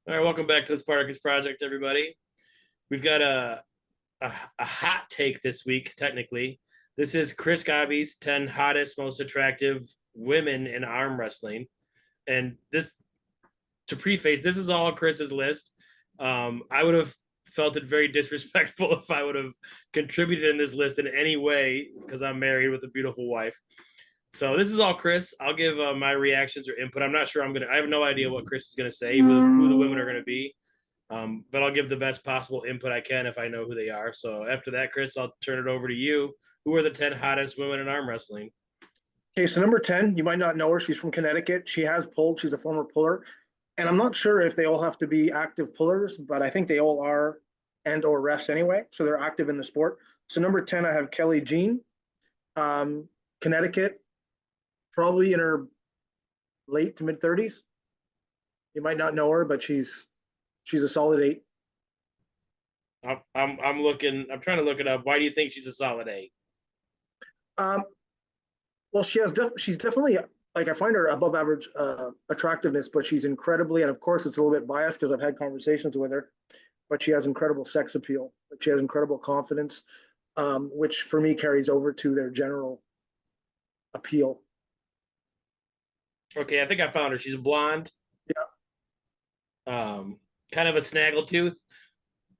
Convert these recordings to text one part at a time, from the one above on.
All right, welcome back to the Spartacus Project, everybody. We've got a hot take this week, technically. This is Chris Gobby's 10 hottest, most attractive women in arm wrestling. And this, to preface, this is all Chris's list. I would have felt it very disrespectful if I would have contributed in this list in any way because I'm married with a beautiful wife. So this is all Chris. I'll give my reactions or input. I'm not sure I have no idea what Chris is gonna say, who the women are gonna be. But I'll give the best possible input I can if I know who they are. So after that, Chris, I'll turn it over to you. Who are the 10 hottest women in arm wrestling? Okay, so number 10, you might not know her. She's from Connecticut. She has pulled. She's a former puller. And I'm not sure if they all have to be active pullers, but I think they all are and or refs anyway. So they're active in the sport. So number 10, I have Kelly Jean, Connecticut, probably in her late to mid 30s. You might not know her, but she's a solid eight. I'm looking. I'm trying to look it up. Why do you think she's a solid eight? Um, well, she's definitely like I find her above average attractiveness, but she's incredibly, and of course it's a little bit biased because I've had conversations with her, but she has incredible sex appeal. Like she has incredible confidence, which for me carries over to their general appeal. Okay, I think I found her. She's a blonde. Yeah. Kind of a snaggletooth.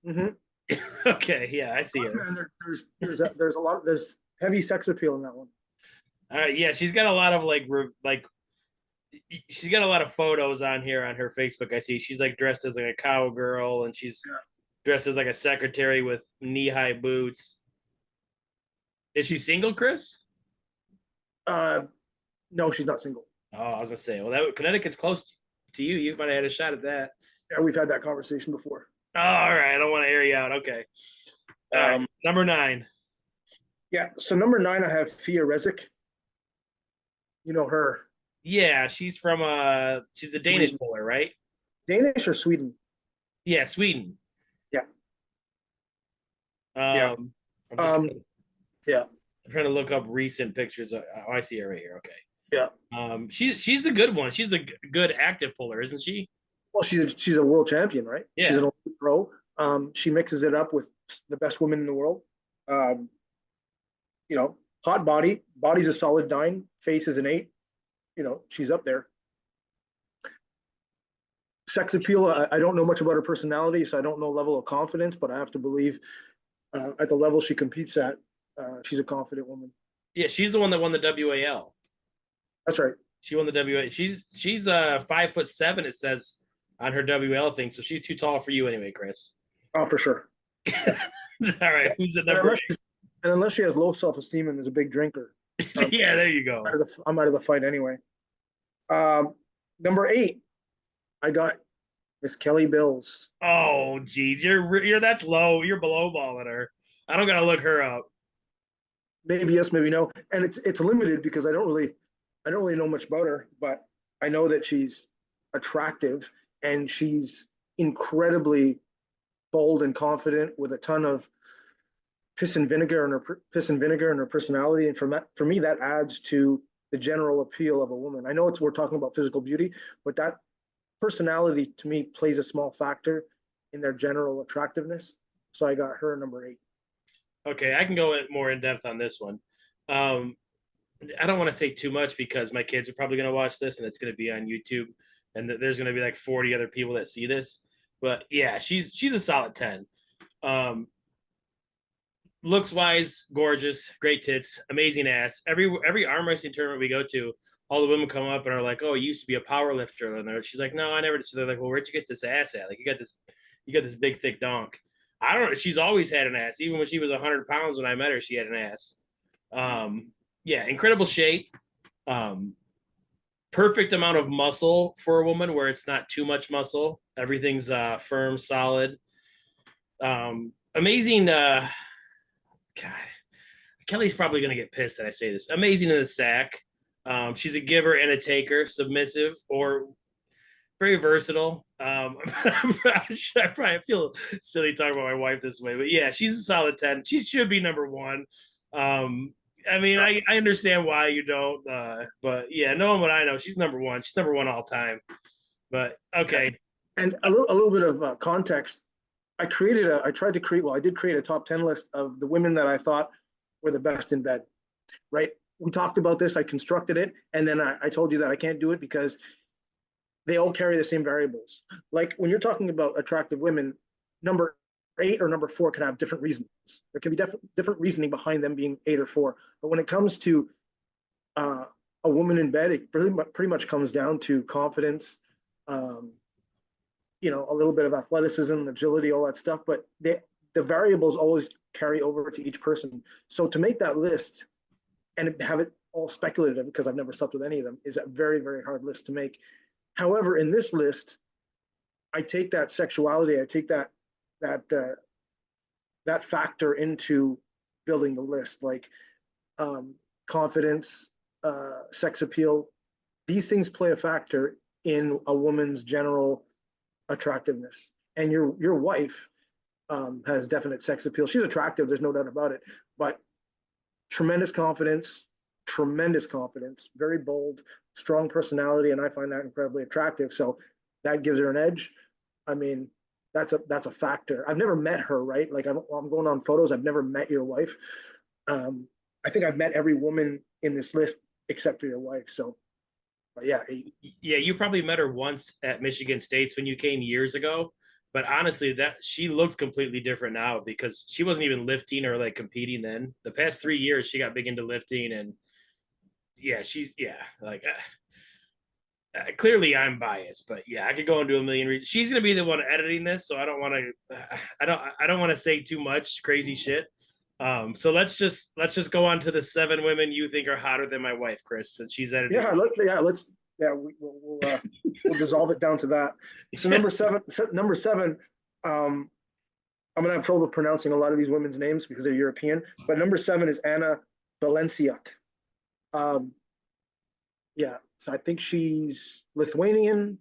Mm-hmm. Okay, yeah, I see Oh, her. man, there's heavy sex appeal in that one. Yeah, she's got a lot of she's got a lot of photos on here on her Facebook. I see she's like dressed as like a cowgirl, and she's Yeah. dressed as like a secretary with knee-high boots. Is she single, Chris? Uh, no, she's not single. Oh, I was gonna say, well, that Connecticut's close to you. You might have had a shot at that. Yeah, we've had that conversation before. Oh, all right. I don't want to air you out. Okay. All right. Number 9. Yeah. So number 9, I have Fia Rezik. You know her. Yeah, she's the Danish Sweden. puller, right? Danish or Sweden? Yeah, Sweden. Yeah. Yeah. Um, I'm just Um, yeah. I'm trying to look up recent pictures. Oh, I see her right here. Okay. Yeah. She's the good one. She's the good active puller, isn't she? Well, she's a world champion, right? She's Yeah. an Olympic pro. She mixes it up with the best women in the world. Um, hot body. Body's a solid 9. Face is an 8. She's up there. Sex appeal. I don't know much about her personality, so I don't know level of confidence, but I have to believe at the level she competes at, she's a confident woman. Yeah, she's the one that won the WAL. That's right. She won the WAL. She's 5'7", it says on her WL thing, so she's too tall for you anyway, Chris. Oh, for sure. All right, who's the And number unless she has low self-esteem and is a big drinker, yeah, there you go. I'm out of the fight anyway. Number 8, I got Miss Kelly Bills. Oh, geez, you're that's low. You're below balling her. I don't gotta look her up. Maybe yes, maybe no, and it's limited because I don't really know much about her, but I know that she's attractive and she's incredibly bold and confident with a ton of piss and vinegar in her personality. And for me, that adds to the general appeal of a woman. I know we're talking about physical beauty, but that personality to me plays a small factor in their general attractiveness. So I got her number 8. Okay, I can go more in depth on this one. I don't want to say too much because my kids are probably going to watch this and it's going to be on YouTube, and there's going to be like 40 other people that see this. But yeah, she's a solid 10. Looks wise, gorgeous, great tits, amazing ass. Every arm wrestling tournament we go to, all the women come up and are like, "Oh, you used to be a power lifter," and she's like, "No, I never." So they're like, "Well, where'd you get this ass at? Like, you got this big thick donk." I don't know. She's always had an ass. Even when she was 100 pounds when I met her, she had an ass. Yeah, incredible shape. Um, Perfect amount of muscle for a woman where it's not too much muscle. Everything's firm, solid. Amazing. God, Kelly's probably going to get pissed that I say this. Amazing in the sack. She's a giver and a taker, submissive or very versatile. I probably feel silly talking about my wife this way, but yeah, she's a solid 10. She should be number 1. I mean, I understand why you don't, but yeah, knowing what I know, she's number 1. She's number 1 all time. But okay, And a little bit of context. I tried to create, well, I did create a top 10 list of the women that I thought were the best in bed, right? We talked about this, I constructed it, and then I told you that I can't do it because they all carry the same variables. Like when you're talking about attractive women, number 8 or number 4 can have different reasons. There can be different reasoning behind them being 8 or 4. But when it comes to uh, a woman in bed, it pretty much comes down to confidence, um, a little bit of athleticism, agility, all that stuff. But the variables always carry over to each person. So to make that list and have it all speculative, because I've never slept with any of them, is a very, very hard list to make. However, in this list, I take that sexuality, I take that that factor into building the list, like confidence, sex appeal. These things play a factor in a woman's general attractiveness. And your wife has definite sex appeal. She's attractive, there's no doubt about it, but tremendous confidence, very bold, strong personality, and I find that incredibly attractive. So that gives her an edge. I mean, that's a factor. I've never met her, right? Like I'm going on photos. I've never met your wife. I think I've met every woman in this list except for your wife. So, but yeah, You probably met her once at Michigan State's when you came years ago. But honestly, that she looks completely different now because she wasn't even lifting or like competing then. The past 3 years, she got big into lifting, and clearly I'm biased, but yeah, I could go into a million reasons. She's gonna be the one editing this, so I don't want to. I don't want to say too much crazy shit. So let's just go on to the 7 women you think are hotter than my wife, Chris, since she's editing. We'll dissolve it down to that. So number seven. I'm gonna have trouble pronouncing a lot of these women's names because they're European. But number 7 is Anna Valenciuk. Yeah, so I think she's Lithuanian,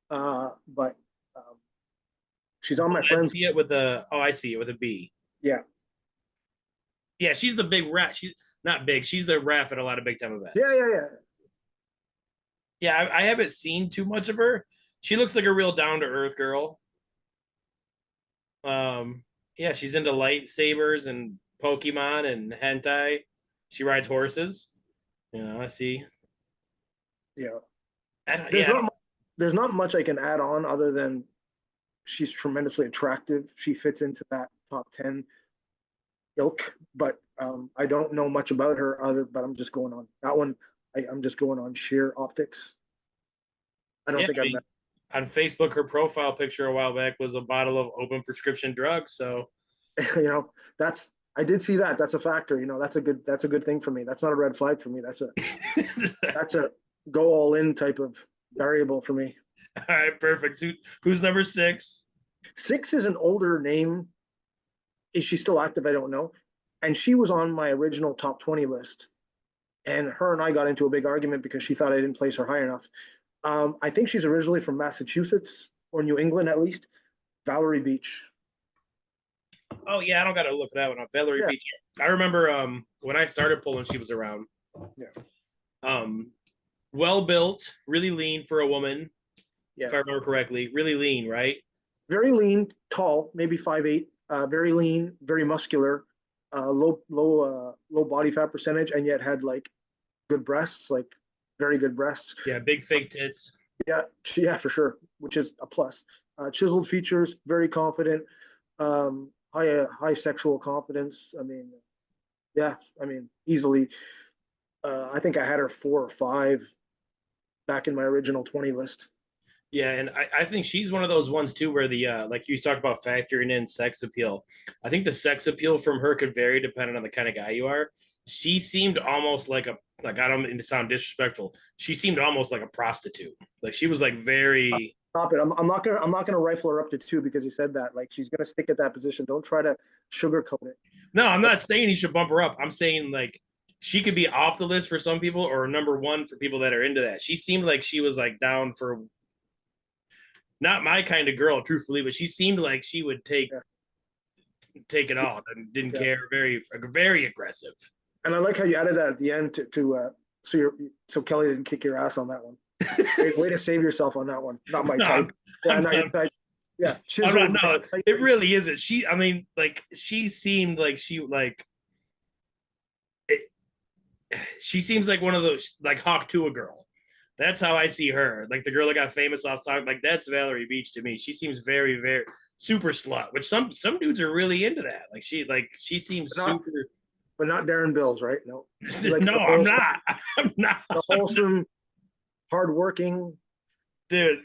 but she's on my friends. See it with a I see it with a B. Yeah, yeah, she's the big ref. She's not big. She's the ref at a lot of big time events. Yeah. Yeah, I haven't seen too much of her. She looks like a real down to earth girl. Yeah, she's into lightsabers and Pokemon and hentai. She rides horses. I see. Yeah. There's not much I can add on other than she's tremendously attractive. She fits into that top 10 ilk, but I don't know much about her but I'm just going on that one. I'm just going on sheer optics. I don't think I've met. On Facebook, her profile picture a while back was a bottle of open prescription drugs. So, I did see that. That's a factor. That's a good thing for me. That's not a red flag for me. That's a go all in type of variable for me. All right, perfect. Who's number 6? 6 is an older name. Is she still active? I don't know. And she was on my original top 20 list. And her and I got into a big argument because she thought I didn't place her high enough. I think she's originally from Massachusetts or New England, at least. Valerie Beach. Oh yeah, I don't got to look that one up. Valerie Beach. I remember when I started pulling, she was around. Yeah. Well built, really lean for a woman. Yeah. If I remember correctly, really lean, right? Very lean, tall, maybe 5'8". Very lean, very muscular. Low body fat percentage, and yet had like good breasts, like very good breasts. Yeah, big fake tits. Yeah, for sure, which is a plus. Chiseled features, very confident, high sexual confidence. Easily. I think I had her 4 or 5 back in my original 20 list. Yeah, and I think she's one of those ones too where the like you talked about factoring in sex appeal. I think the sex appeal from her could vary depending on the kind of guy you are. She seemed almost like I don't mean to sound disrespectful. She seemed almost like a prostitute. Like she was like very. Stop it! I'm not gonna rifle her up to 2 because you said that. Like she's gonna stick at that position. Don't try to sugarcoat it. No, I'm not saying you should bump her up. I'm saying like she could be off the list for some people or number 1 for people that are into that. She seemed like she was like down for. Not my kind of girl, truthfully, but she seemed like she would take it all and didn't care. Very, very aggressive. And I like how you added that at the end so Kelly didn't kick your ass on that one. Way to save yourself on that one. Not my type. Yeah, no, yeah, I'm not. chiseled. No, it really isn't. I mean, like she seemed like it, she seems like one of those like Hawk Tuah girl. That's how I see her. Like the girl that got famous off talk. Like that's Valerie Beach to me. She seems very, very super slut. Which some dudes are really into that. Like she seems not, super. but not Darren Bills, right? No, he likes No, the I'm wholesome, not. I'm not. the wholesome, hardworking. Dude,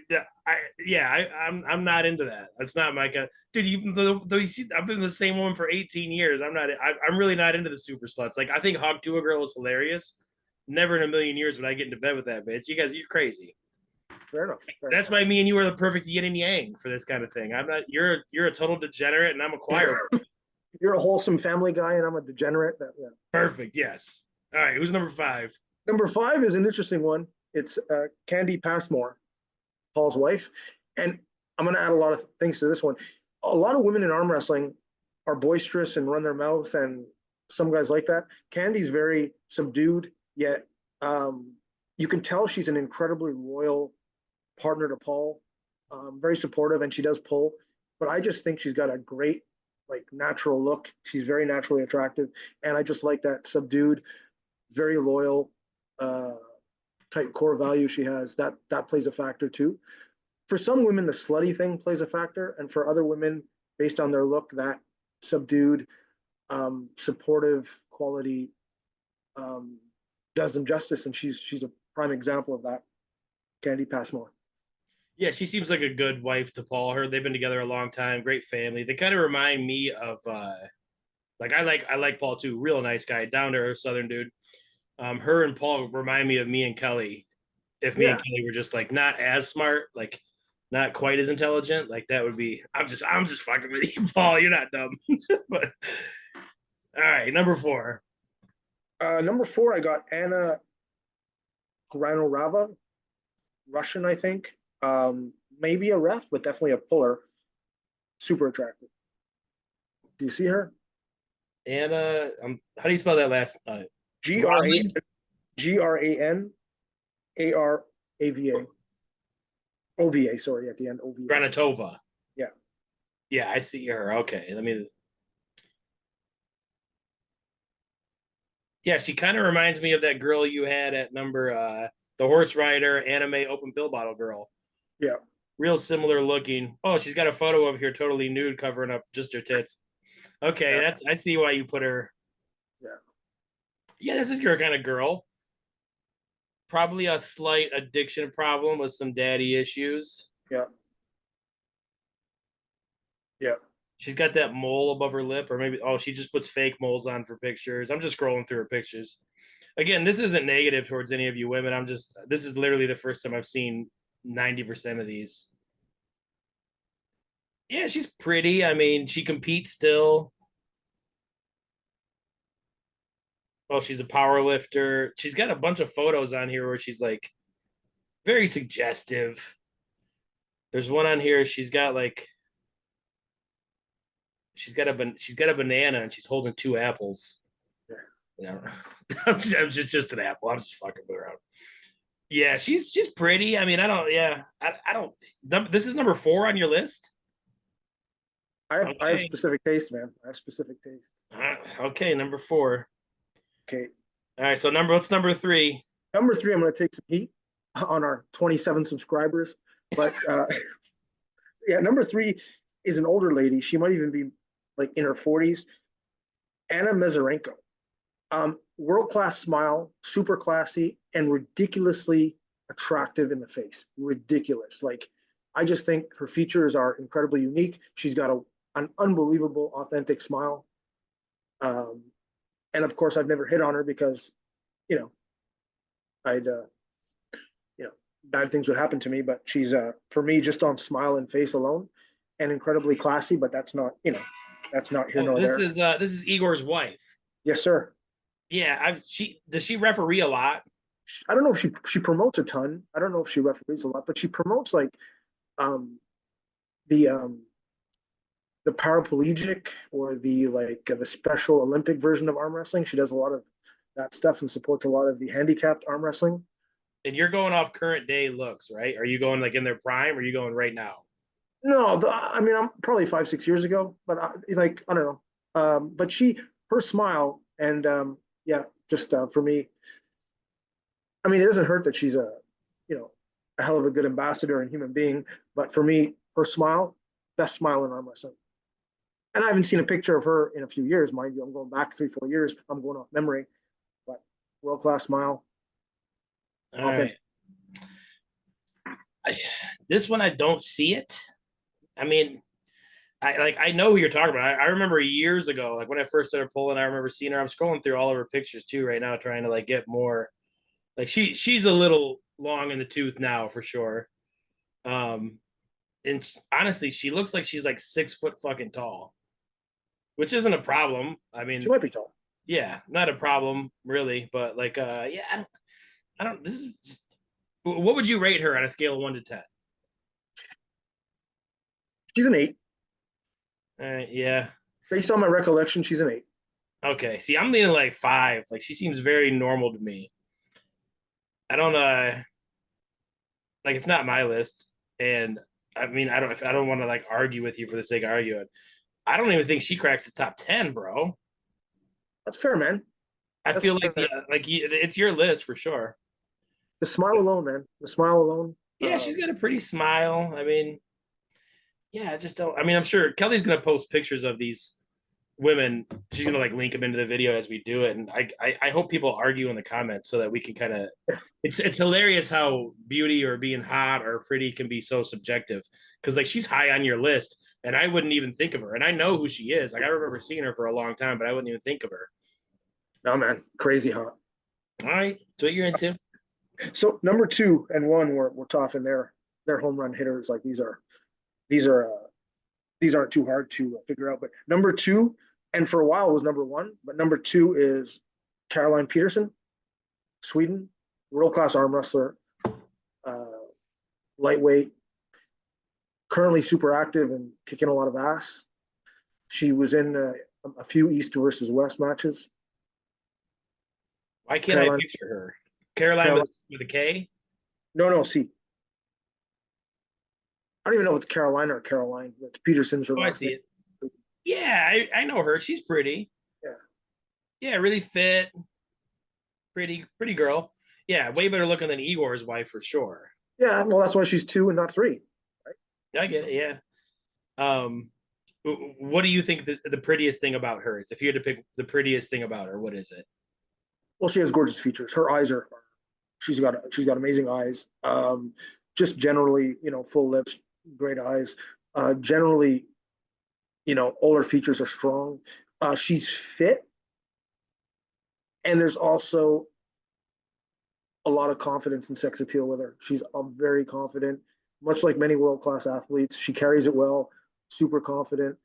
I'm not into that. That's not my kind. Dude, though you see, I've been the same one for 18 years. I'm really not into the super sluts. Like I think Hawk Tuah girl is hilarious. Never in a million years would I get into bed with that bitch. You guys, you're crazy. Fair enough. That's why me and you are the perfect yin and yang for this kind of thing. I'm not. You're a total degenerate, and I'm a choir. You're a wholesome family guy, and I'm a degenerate. Yeah. Perfect. Yes. All right. Who's number 5? Number 5 is an interesting one. It's Candy Passmore, Paul's wife, and I'm going to add a lot of things to this one. A lot of women in arm wrestling are boisterous and run their mouth, and some guys like that. Candy's very subdued, yet you can tell she's an incredibly loyal partner to Paul, very supportive, and she does pull. But I just think she's got a great, like, natural look. She's very naturally attractive, and I just like that subdued, very loyal type core value she has. That plays a factor too. For some women, the slutty thing plays a factor, and for other women, based on their look, that subdued, supportive quality does them justice, and she's a prime example of that. Candy Passmore. Yeah, she seems like a good wife to Paul. They've been together a long time. Great family. They kind of remind me of like I like Paul too. Real nice guy, down to earth Southern dude. Her and Paul remind me of me and Kelly. If me Yeah, and Kelly were just like not as smart, like not quite as intelligent, like that would be. I'm just fucking with you, Paul. You're not dumb. But all right, number 4. number 4, I got Anna Granorava, Russian, I think. Maybe a ref, but definitely a puller. Super attractive. Do you see her? Anna, how do you spell that last? G R A Granlund? G R A N A R A V A O V A. Sorry, at the end O V A. Granatova. Yeah. Yeah, I see her. Okay, let me. Yeah, she kind of reminds me of that girl you had at number the horse rider anime open pill bottle girl. Yeah. Real similar looking. Oh, she's got a photo of her totally nude covering up just her tits. Okay, Yeah. I see why you put her. Yeah. Yeah, this is your kind of girl. Probably a slight addiction problem with some daddy issues. Yeah. Yeah. She's got that mole above her lip, or maybe she just puts fake moles on for pictures. I'm just scrolling through her pictures. Again, this isn't negative towards any of you women. This is literally the first time I've seen 90% of these. Yeah, she's pretty. I mean, she competes still. Well, she's a power lifter. She's got a bunch of photos on here where she's like very suggestive. There's one on here. She's got a banana and she's holding 2 apples. Yeah. You know, I'm just an apple. I'm just fucking around. Yeah, she's pretty. I mean, I don't. Yeah, I don't. This is number 4 on your list. I have Okay. specific taste, man. I have specific taste. Okay, number 4. Okay. All right, so what's number 3? Number 3, I'm going to take some heat on our 27 subscribers, but yeah, number 3 is an older lady. She might even be like in her 40s. Anna Mezarenko. World-class smile, super classy, and ridiculously attractive in the face. Ridiculous. Like, I just think her features are incredibly unique. She's got an unbelievable, authentic smile. And of course, I've never hit on her because, you know, I'd, bad things would happen to me. But she's, for me, just on smile and face alone, and incredibly classy. But that's not, that's not here Oh, nor there. this is Igor's wife. Yes, sir. Yeah, does she referee a lot? I don't know if she promotes a ton. I don't know if she referees a lot, but she promotes like um, the paraplegic or the special Olympic version of arm wrestling. She does a lot of that stuff and supports a lot of the handicapped arm wrestling. And you're going off current day looks, right? Are you going like in their prime or are you going right now? No, I mean, I'm probably 5, 6 years ago, but like, I don't know. But her smile and yeah, just for me, I mean, it doesn't hurt that she's you know, a hell of a good ambassador and human being. But for me, her smile, best smile in arm wrestling. And I haven't seen a picture of her in a few years, mind you. I'm going back 3, 4 years. I'm going off memory, but world class smile, All authentic. right. This one, I don't see it. I mean, I know who you're talking about. I remember years ago, like when I first started pulling, I remember seeing her. I'm scrolling through all of her pictures too right now, trying to like get more. Like she's a little long in the tooth now for sure. Um, and honestly, she looks like she's like 6 foot fucking tall, which isn't a problem. I She mean, might be tall. yeah, not a problem really, but like, yeah, I don't. This is. Just, what would you rate her on a scale of 1 to 10? She's an 8. Yeah. Based on my recollection, she's an 8. Okay. See, I'm leaning like 5. Like she seems very normal to me. I don't like it's not my list, and I mean I don't want to like argue with you for the sake of arguing. I don't even think she cracks the top 10, bro. That's fair, man. I That's feel like fair. it's your list for sure. The smile alone, man. The smile alone. Yeah, she's got a pretty smile. I mean, yeah, I just don't. I mean, I'm sure Kelly's gonna post pictures of these women. She's gonna like link them into the video as we do it, and I hope people argue in the comments so that we can kind of. It's hilarious how beauty or being hot or pretty can be so subjective. Because like she's high on your list, and I wouldn't even think of her, and I know who she is. Like I remember seeing her for a long time, but I wouldn't even think of her. No, man. Crazy hot. All right, that's what you're into. So number 2 and 1 we're talking their home run hitters. Like these are these aren't too hard to figure out. But number 2, and for a while was number 1, but number 2 is Caroline Peterson, Sweden, world class arm wrestler, uh, lightweight, currently super active and kicking a lot of ass. She was in a few East versus West matches. Why can't I Caroline, picture her? Caroline Caroline, with a K. no, see, I don't even know if it's Carolina or Caroline. It's Peterson's her Oh, I last see name. it. Yeah, I know her. She's pretty. Yeah, Yeah, really fit, pretty girl. Yeah, way better looking than Igor's wife for sure. yeah. Well, that's why she's 2 and not 3. Right? I get it. Yeah. Um, what do you think the prettiest thing about her is? If you had to pick the prettiest thing about her, what is it? Well, she has gorgeous features. Her eyes are. She's got amazing eyes. Just generally, full lips, great eyes. Generally, all her features are strong. She's fit, and there's also a lot of confidence and sex appeal with her. She's very confident, much like many world class athletes. She carries it well, super confident.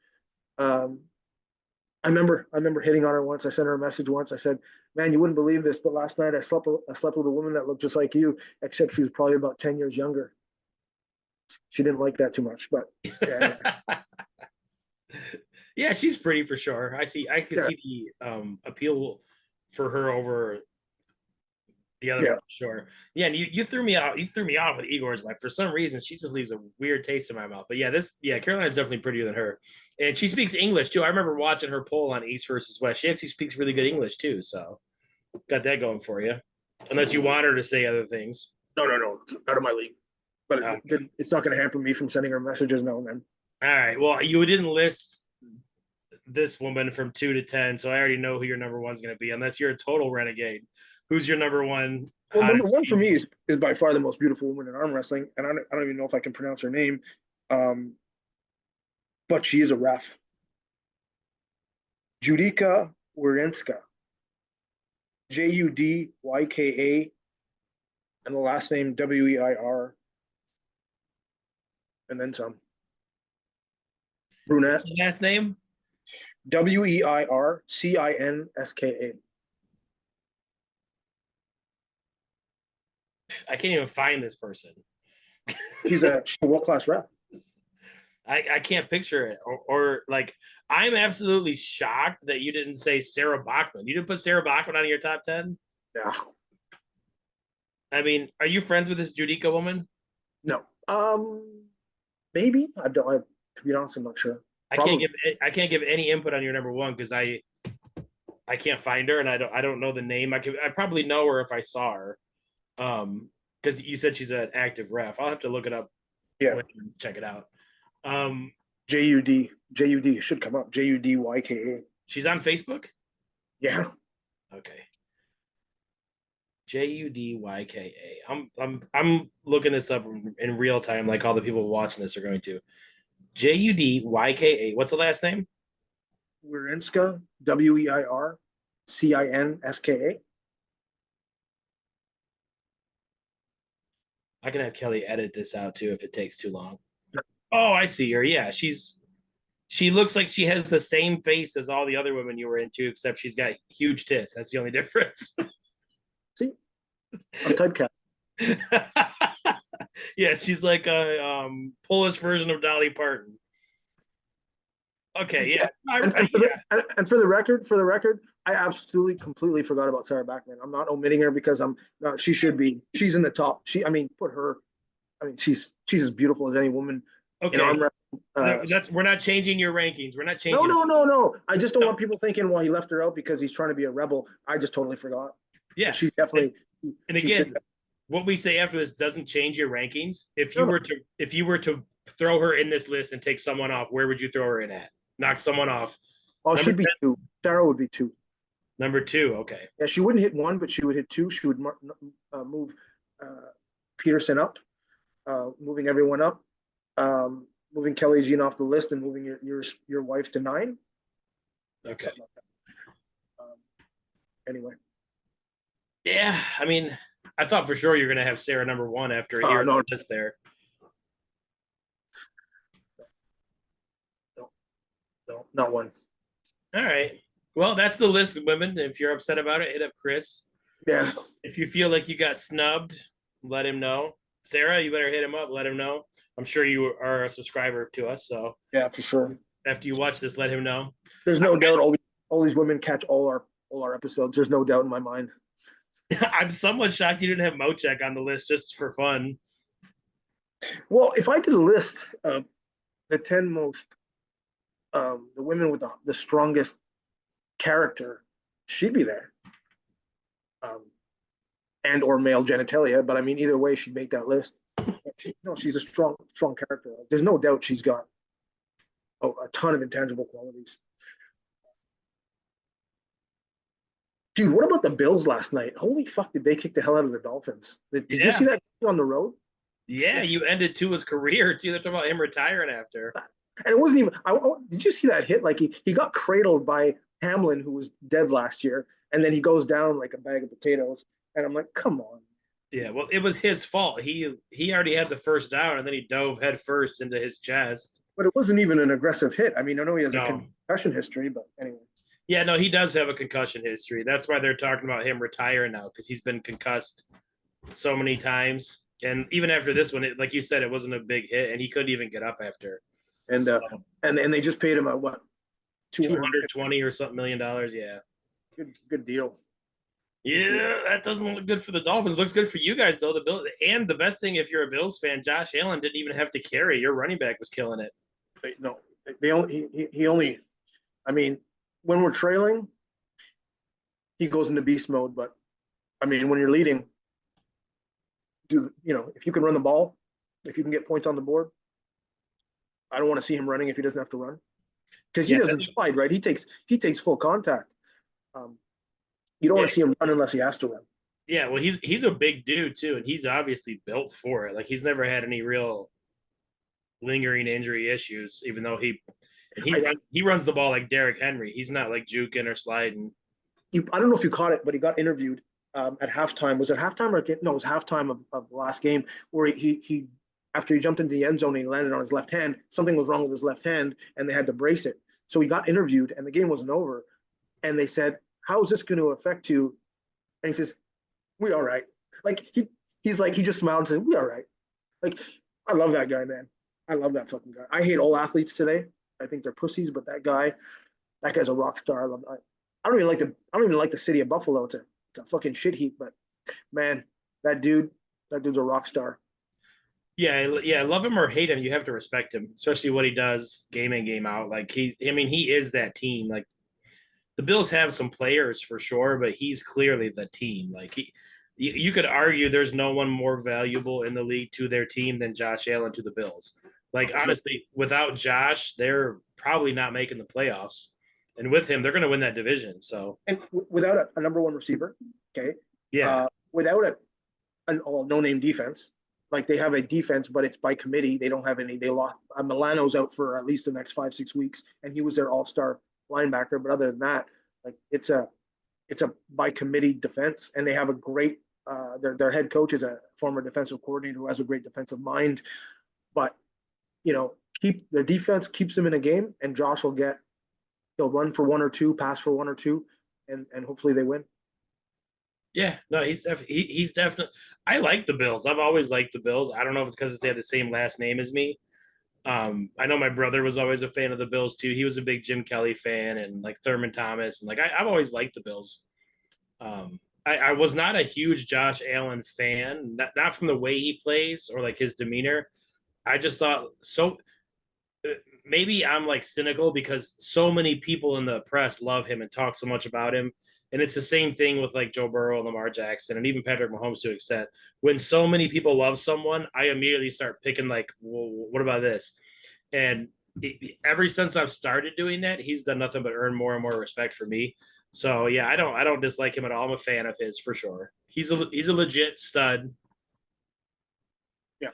Um, I remember hitting on her once. I sent her a message once. I said, "Man, you wouldn't believe this, but last night I slept with a woman that looked just like you, except she was probably about 10 years younger." She didn't like that too much, but yeah, anyway. Yeah, she's pretty for sure. I can Yeah, see the appeal for her over the other yeah. one, sure. Yeah, and you threw me out. You threw me off with Igor's wife. For some reason, she just leaves a weird taste in my mouth. But yeah, Caroline's definitely prettier than her. And she speaks English too. I remember watching her poll on East versus West. She actually speaks really good English too. So got that going for you. Unless you want her to say other things. No, out of my league. But Okay. it's not going to hamper me from sending her messages. No, man. All right. Well, you didn't list this woman from 2 to 10, so I already know who your number one's going to be. Unless you're a total renegade, who's your number one Well, number hottest one for me female? is by far the most beautiful woman in arm wrestling, and I don't even know if I can pronounce her name, um, but she is a ref. Judica Wierenska, Judyka, and the last name Weir, and then some. What's Brunette, the last name? Weircinska. I can't even find this person. She's a world class ref. I can't picture it. Or like, I'm absolutely shocked that you didn't say Sarah Bachman. You didn't put Sarah Bachman on your top 10? Yeah, I mean, are you friends with this Judica woman? no. maybe I don't. To be honest, I'm not sure. I can't Probably. give I can't give any input on your number one because I can't find her and I don't know the name. I probably know her if I saw her. Because you said she's an active ref. I'll have to look it up Yeah. later and check it out. Um, JUD should come up. JUDYKA. she's on Facebook. Yeah. Okay. JUDYKA. I'm looking this up in real time, like all the people watching this are going to. JUDYKA. What's the last name? Wierinska, WEIRCINSKA. I can have Kelly edit this out too if it takes too long. Oh, I see her. Yeah, she looks like she has the same face as all the other women you were into, except she's got huge tits. That's the only difference. See, I'm typecast. Yeah, she's like a Polish version of Dolly Parton. Okay, yeah. And for the record, I absolutely completely forgot about Sarah Backman. I'm not omitting her because she should be. She's in the top. Put her. I mean, she's as beautiful as any woman Okay. in arm wrestling. We're not changing your rankings. We're not changing. No. I just don't want people thinking, well, he left her out because he's trying to be a rebel. I just totally forgot. Yeah, she's definitely. And again, what we say after this doesn't change your rankings. If you were to throw her in this list and take someone off, where would you throw her in at? Knock someone off. Oh, she'd be 2. Sarah would be 2. Number 2, okay. Yeah, she wouldn't hit 1, but she would hit 2. She would move Peterson up, moving everyone up, moving Kelly Jean off the list, and moving your wife to 9. Okay. Like anyway. Yeah, I mean, I thought for sure you're going to have Sarah number 1 after hearing this there. No, not 1. All right. Well, that's the list of women. If you're upset about it, hit up Chris. Yeah. If you feel like you got snubbed, let him know. Sarah, you better hit him up. Let him know. I'm sure you are a subscriber to us. So yeah, for sure. After you watch this, let him know. There's no doubt all these women catch all our episodes. There's no doubt in my mind. I'm somewhat shocked you didn't have Mochek on the list just for fun. Well, if I did a list of the 10 most the women with the strongest character, she'd be there. And or male genitalia, but I mean, either way, she'd make that list. She's a strong character. There's no doubt she's got a ton of intangible qualities. Dude, what about the Bills last night? Holy fuck, did they kick the hell out of the Dolphins? Did you see that on the road? Yeah, you ended Tua's career too. They're talking about him retiring after. And it wasn't even. Did you see that hit? Like he got cradled by Hamlin, who was dead last year, and then he goes down like a bag of potatoes. And I'm like, come on. Yeah, well, it was his fault. He already had the first down, and then he dove head first into his chest. But it wasn't even an aggressive hit. I mean, I know he has a concussion history, but anyway. Yeah, no, he does have a concussion history. That's why they're talking about him retiring now, because he's been concussed so many times. And even after this one, like you said, it wasn't a big hit, and he couldn't even get up after. And and they just paid him what, $220 or something $1 million. Yeah, good deal. Yeah, that doesn't look good for the Dolphins. It looks good for you guys though. And the best thing, if you're a Bills fan, Josh Allen didn't even have to carry. Your running back was killing it. He only. I mean, when we're trailing, he goes into beast mode. But I mean, when you're leading, if you can run the ball, if you can get points on the board, I don't want to see him running if he doesn't have to run, because he doesn't slide, right? He takes full contact. You don't want to see him run unless he has to run. Yeah, well, he's a big dude too, and he's obviously built for it. Like, he's never had any real lingering injury issues, even though he runs the ball like Derrick Henry. He's not like juking or sliding. I don't know if you caught it, but he got interviewed at halftime. Was it halftime or no? It was halftime of the last game, where he after he jumped into the end zone and he landed on his left hand. Something was wrong with his left hand, and they had to brace it. So he got interviewed, and the game wasn't over. And they said, "How is this going to affect you?" And he says, "We all right." Like he's like, he just smiled and said, "We all right." Like, I love that guy, man. I love that fucking guy. I hate all athletes today. I think they're pussies, but that guy's a rock star. I love that. I don't even like the city of Buffalo. It's a fucking shit heap, but man, that dude's a rock star. Yeah, love him or hate him, you have to respect him, especially what he does game in, game out. Like he is that team. Like the Bills have some players for sure, but he's clearly the team. Like you could argue there's no one more valuable in the league to their team than Josh Allen to the Bills. Like honestly, without Josh, they're probably not making the playoffs, and with him, they're going to win that division. So, and without a number one receiver, okay, yeah, without a no name defense, like they have a defense, but it's by committee. They don't have any. They lost. Milano's out for at least the next 5-6 weeks, and he was their all star linebacker. But other than that, like it's a by committee defense, and they have a great. Their head coach is a former defensive coordinator who has a great defensive mind, but keep their defense keeps them in a game, and Josh will get they'll run for one or two, pass for one or two, and hopefully they win. yeah, no, he's definitely. I like the Bills. I've always liked the Bills. I don't know if it's because they have the same last name as me. I know my brother was always a fan of the Bills too. He was a big Jim Kelly fan and like Thurman Thomas, and like I've always liked the Bills. I was not a huge Josh Allen fan, not from the way he plays or like his demeanor. I just thought so. Maybe I'm like cynical because so many people in the press love him and talk so much about him. And it's the same thing with like Joe Burrow and Lamar Jackson and even Patrick Mahomes to an extent. When so many people love someone, I immediately start picking like, well, what about this? And ever since I've started doing that, he's done nothing but earn more and more respect for me. So yeah, I don't dislike him at all. I'm a fan of his for sure. He's a legit stud. Yeah.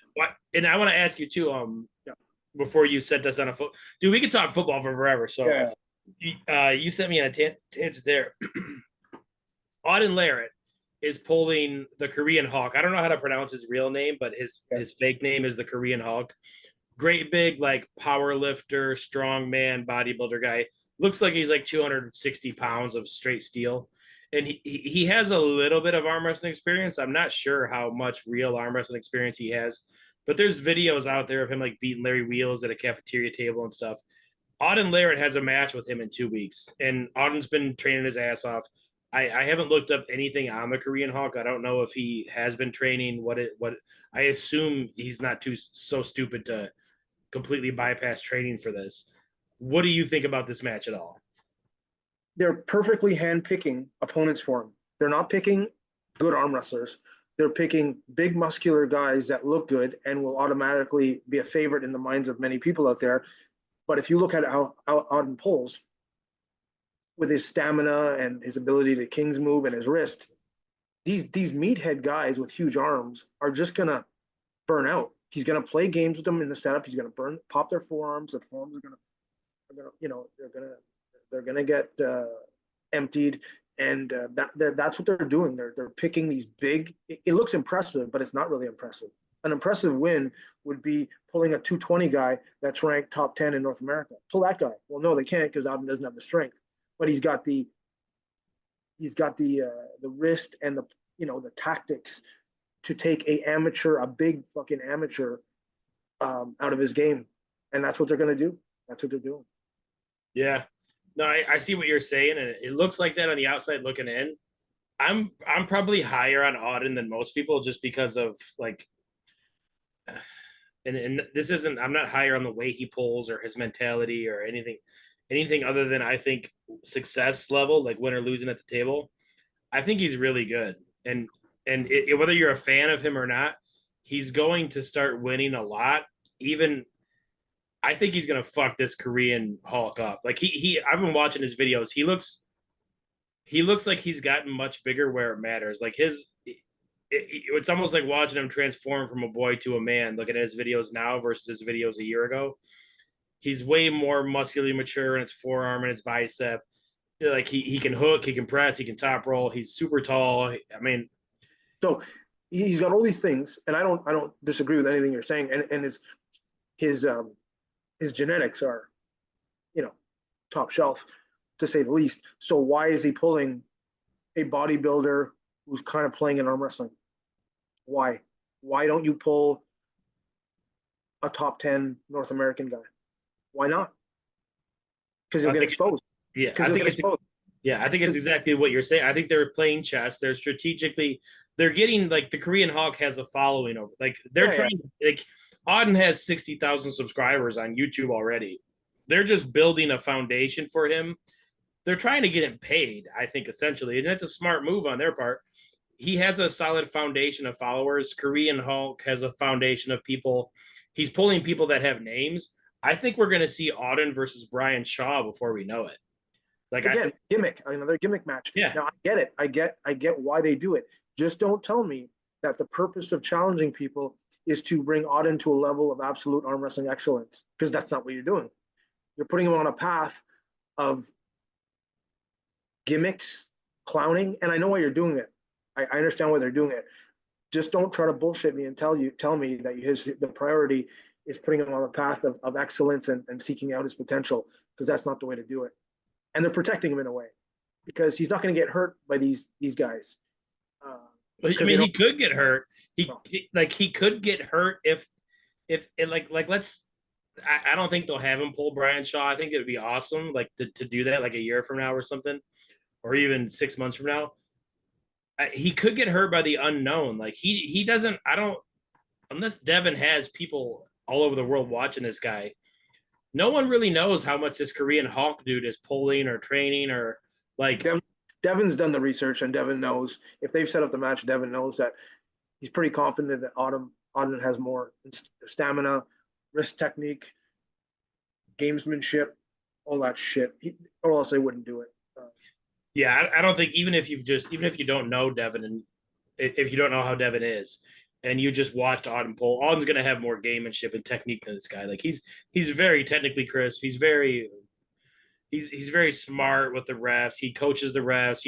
And I want to ask you too. Yeah. Before you sent us on a foot, dude, we could talk football for forever. So, you sent me on a tangent there. Auden Larratt is pulling the Korean Hawk. I don't know how to pronounce his real name, but his fake name is the Korean Hawk. Great big like power lifter, strong man, bodybuilder guy. Looks like he's like 260 pounds of straight steel. And he has a little bit of arm wrestling experience. I'm not sure how much real arm wrestling experience he has, but there's videos out there of him like beating Larry Wheels at a cafeteria table and stuff. Auden Larratt has a match with him in 2 weeks, and Auden's been training his ass off. I haven't looked up anything on the Korean Hawk. I don't know if he has been training. What I assume he's not too so stupid to completely bypass training for this. What do you think about this match at all? They're perfectly hand-picking opponents for him. They're not picking good arm wrestlers. They're picking big muscular guys that look good and will automatically be a favorite in the minds of many people out there. But if you look at how Auden pulls with his stamina and his ability to King's move and his wrist, these meathead guys with huge arms are just gonna burn out. He's gonna play games with them in the setup. He's gonna pop their forearms. Their forearms they're gonna get emptied, and that's what they're doing. They're picking these big. It looks impressive, but it's not really impressive. An impressive win would be pulling a 220 guy that's ranked top 10 in North America. Pull that guy. Well, no, they can't because Auden doesn't have the strength, but he's got the wrist and the tactics to take a big fucking amateur out of his game, and that's what they're gonna do. That's what they're doing. Yeah, no, I see what you're saying, and it looks like that on the outside looking in. I'm probably higher on Auden than most people just because of like, and this isn't. I'm not higher on the way he pulls or his mentality or anything other than I think success level, like win or losing at the table. I think he's really good, and whether you're a fan of him or not, he's going to start winning a lot. Even I think he's gonna fuck this Korean Hulk up. Like I've been watching his videos. He looks like he's gotten much bigger where it matters. Like it's almost like watching him transform from a boy to a man. Looking at his videos now versus his videos a year ago, he's way more muscularly mature in his forearm and his bicep. Like he can hook, he can press, he can top roll. He's super tall. I mean, so he's got all these things, and I don't disagree with anything you're saying. And his his genetics are, top shelf, to say the least. So why is he pulling a bodybuilder who's kind of playing in arm wrestling? Why? Why don't you pull a top 10 North American guy? Why not? Because he'll get exposed. Yeah, I think it's exactly what you're saying. I think they're playing chess. They're strategically they're getting like the Korean Hawk has a following over like they're Yeah, yeah. trying like Auden has 60,000 subscribers on YouTube already. They're just building a foundation for him. They're trying to get him paid, I think, essentially, and it's a smart move on their part. He has a solid foundation of followers. Korean Hulk has a foundation of people. He's pulling people that have names. I think we're going to see Auden versus Brian Shaw before we know it. Like, Again, gimmick, another gimmick match. yeah, Now I get it. I get why they do it. Just don't tell me that the purpose of challenging people is to bring Auden to a level of absolute arm wrestling excellence, because that's not what you're doing. You're putting him on a path of gimmicks, clowning, and I know why you're doing it. I understand why they're doing it. Just don't try to bullshit me and tell me that the priority is putting him on a path of excellence and seeking out his potential, because that's not the way to do it. And they're protecting him in a way, because he's not going to get hurt by these guys. I mean, he could get hurt. He could get hurt if like let's. I don't think they'll have him pull Brian Shaw. I think it would be awesome, like to do that like a year from now or something, or even 6 months from now. He could get hurt by the unknown. Like he doesn't. I don't unless Devon has people all over the world watching this guy. No one really knows how much this Korean Hawk dude is pulling or training or like. Devon's done the research, and Devon knows if they've set up the match. Devon knows that he's pretty confident that Auden has more stamina, wrist technique, gamesmanship, all that shit. Or else they wouldn't do it. Yeah, I don't think even if you don't know Devon and if you don't know how Devon is, and you just watched Auden pull, Auden's gonna have more gamemanship and technique than this guy. Like he's very technically crisp. He's very smart with the refs. He coaches the refs.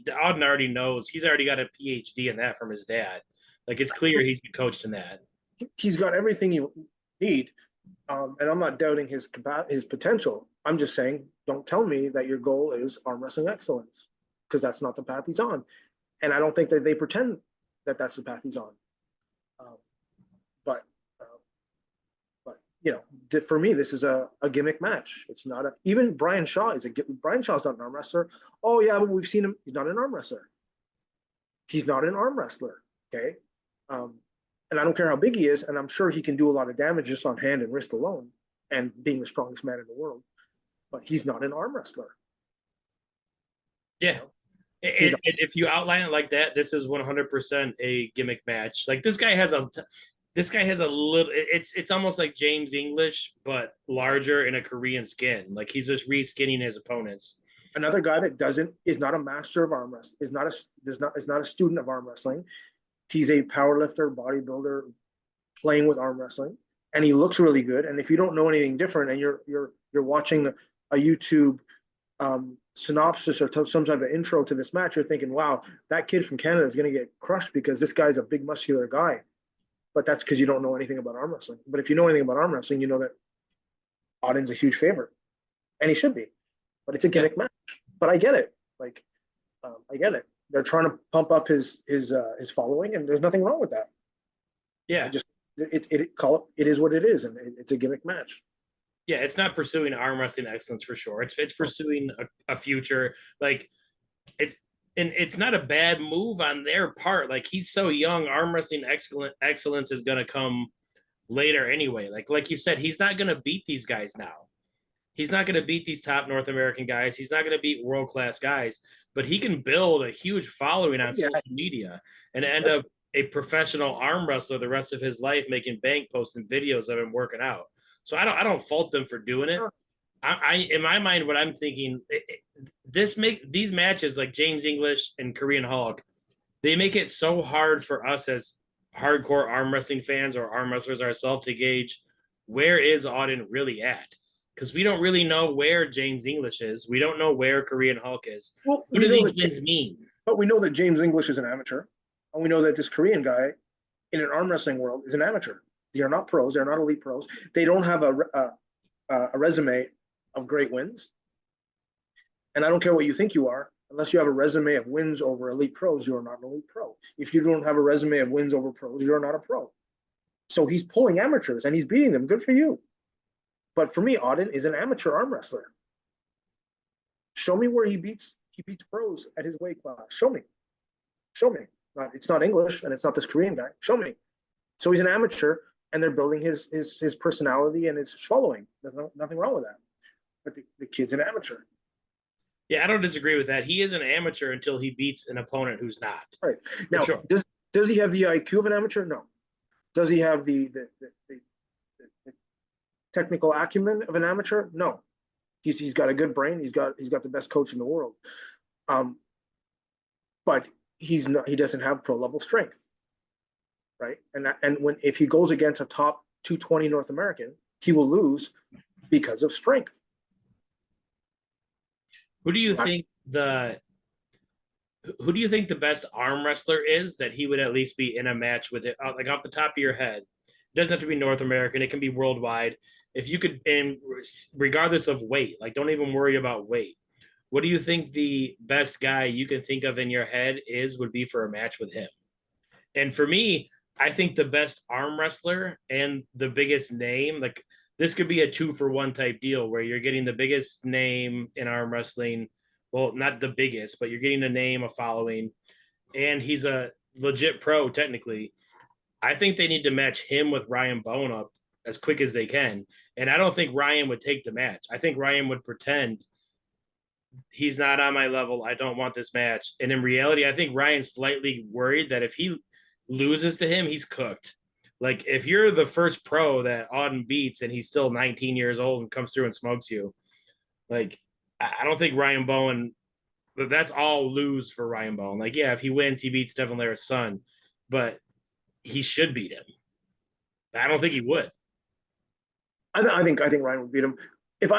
Auden already knows. He's already got a PhD in that from his dad. Like it's clear he's been coached in that. He's got everything you need, and I'm not doubting his potential. I'm just saying, don't tell me that your goal is arm wrestling excellence, because that's not the path he's on. And I don't think that they pretend that that's the path he's on. Um, but for me, this is a gimmick match. It's not even Brian Shaw is Brian Shaw's not an arm wrestler. Oh yeah, but we've seen him. He's not an arm wrestler. He's not an arm wrestler. Okay. And I don't care how big he is, and I'm sure he can do a lot of damage just on hand and wrist alone, and being the strongest man in the world. But he's not an arm wrestler. Yeah. If you outline it like that, this is 100% a gimmick match. Like this guy has a little. It's almost like James English, but larger in a Korean skin. Like he's just reskinning his opponents. Another guy that is not a master of arm wrestling, is not a student of arm wrestling. He's a powerlifter, bodybuilder, playing with arm wrestling, and he looks really good. And if you don't know anything different, and you're watching a YouTube synopsis or some type of intro to this match, you're thinking, wow, that kid from Canada is going to get crushed because this guy's a big muscular guy. But that's because you don't know anything about arm wrestling. But if you know anything about arm wrestling, you know that Auden's a huge favorite, and he should be. But it's a gimmick match. But I get it. Like, I get it. They're trying to pump up his following, and there's nothing wrong with that. Yeah, it is what it is, and it's a gimmick match. Yeah, it's not pursuing arm wrestling excellence for sure. It's pursuing a future. Like it's not a bad move on their part. Like he's so young, arm wrestling excellence is gonna come later anyway. Like you said, he's not gonna beat these guys now. He's not going to beat these top North American guys. He's not going to beat world class guys, but he can build a huge following on social media and end up a professional arm wrestler the rest of his life, making bank, posting videos of him working out. So I don't fault them for doing it. I in my mind, what I'm thinking, these matches like James English and Korean Hulk, they make it so hard for us as hardcore arm wrestling fans or arm wrestlers ourselves to gauge where is Auden really at. Because we don't really know where James English is. We don't know where Korean Hulk is. Well, what do these wins mean? But we know that James English is an amateur. And we know that this Korean guy in an arm wrestling world is an amateur. They are not pros. They're not elite pros. They don't have a resume of great wins. And I don't care what you think you are. Unless you have a resume of wins over elite pros, you're not an elite pro. If you don't have a resume of wins over pros, you're not a pro. So he's pulling amateurs and he's beating them. Good for you. But for me, Auden is an amateur arm wrestler. Show me where he beats pros at his weight class. Show me. It's not English, and it's not this Korean guy. Show me. So he's an amateur, and they're building his personality and his following. There's nothing wrong with that. But the kid's an amateur. Yeah, I don't disagree with that. He is an amateur until he beats an opponent who's not. Right. Now, sure. does he have the IQ of an amateur? No. Does he have the technical acumen of an amateur? No. He's got a good brain. He's got the best coach in the world. But he doesn't have pro level strength, right? And if he goes against a top 220 North American, he will lose because of strength. Who do you think the best arm wrestler is that he would at least be in a match with it? Like off the top of your head, it doesn't have to be North American. It can be worldwide. If you could, and regardless of weight, like don't even worry about weight. What do you think the best guy you can think of in your head would be for a match with him? And for me, I think the best arm wrestler and the biggest name, like this could be a 2-for-1 type deal where you're getting the biggest name in arm wrestling. Well, not the biggest, but you're getting a name, a following, and he's a legit pro technically. I think they need to match him with Ryan Bowen up as quick as they can. And I don't think Ryan would take the match. I think Ryan would pretend he's not on my level. I don't want this match. And in reality, I think Ryan's slightly worried that if he loses to him, he's cooked. Like if you're the first pro that Auden beats and he's still 19 years old and comes through and smokes you, like I don't think Ryan Bowen, that's all lose for Ryan Bowen. Like, yeah, if he wins, he beats Devon Larratt's son, but he should beat him. I don't think he would. I think Ryan would beat him. If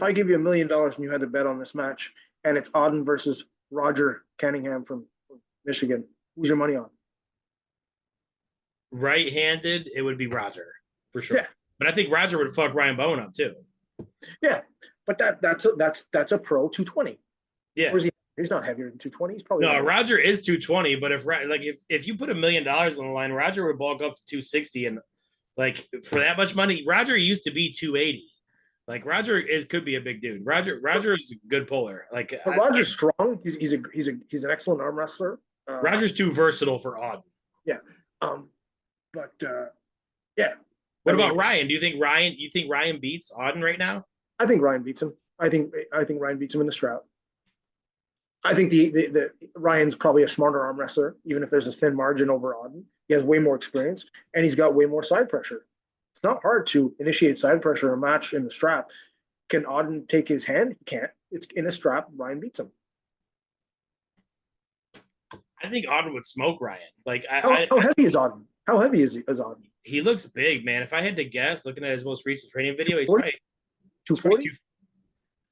I give you $1 million and you had to bet on this match, and it's Auden versus Roger Cunningham from Michigan, who's your money on? Right-handed, it would be Roger for sure. Yeah. But I think Roger would fuck Ryan Bowen up too. Yeah, but that's a pro 220. Yeah, he's not heavier than 220. He's probably no. Roger is 220, but if you put $1 million on the line, Roger would bulk up to 260, and like for that much money, Roger used to be 280. Like Roger could be a big dude. Roger is a good puller. Like Roger's strong. He's an excellent arm wrestler. Roger's too versatile for Auden. Yeah. Yeah. What about Ryan? Do you think Ryan beats Auden right now? I think Ryan beats him. I think Ryan beats him in the strap. I think the Ryan's probably a smarter arm wrestler, even if there's a thin margin over Auden. He has way more experience and he's got way more side pressure. It's not hard to initiate side pressure in a match in the strap. Can Auden take his hand? He can't. It's in a strap. Ryan beats him. I think Auden would smoke Ryan. Like how heavy is Auden? How heavy is Auden? He looks big, man. If I had to guess, looking at his most recent training video, he's probably 240.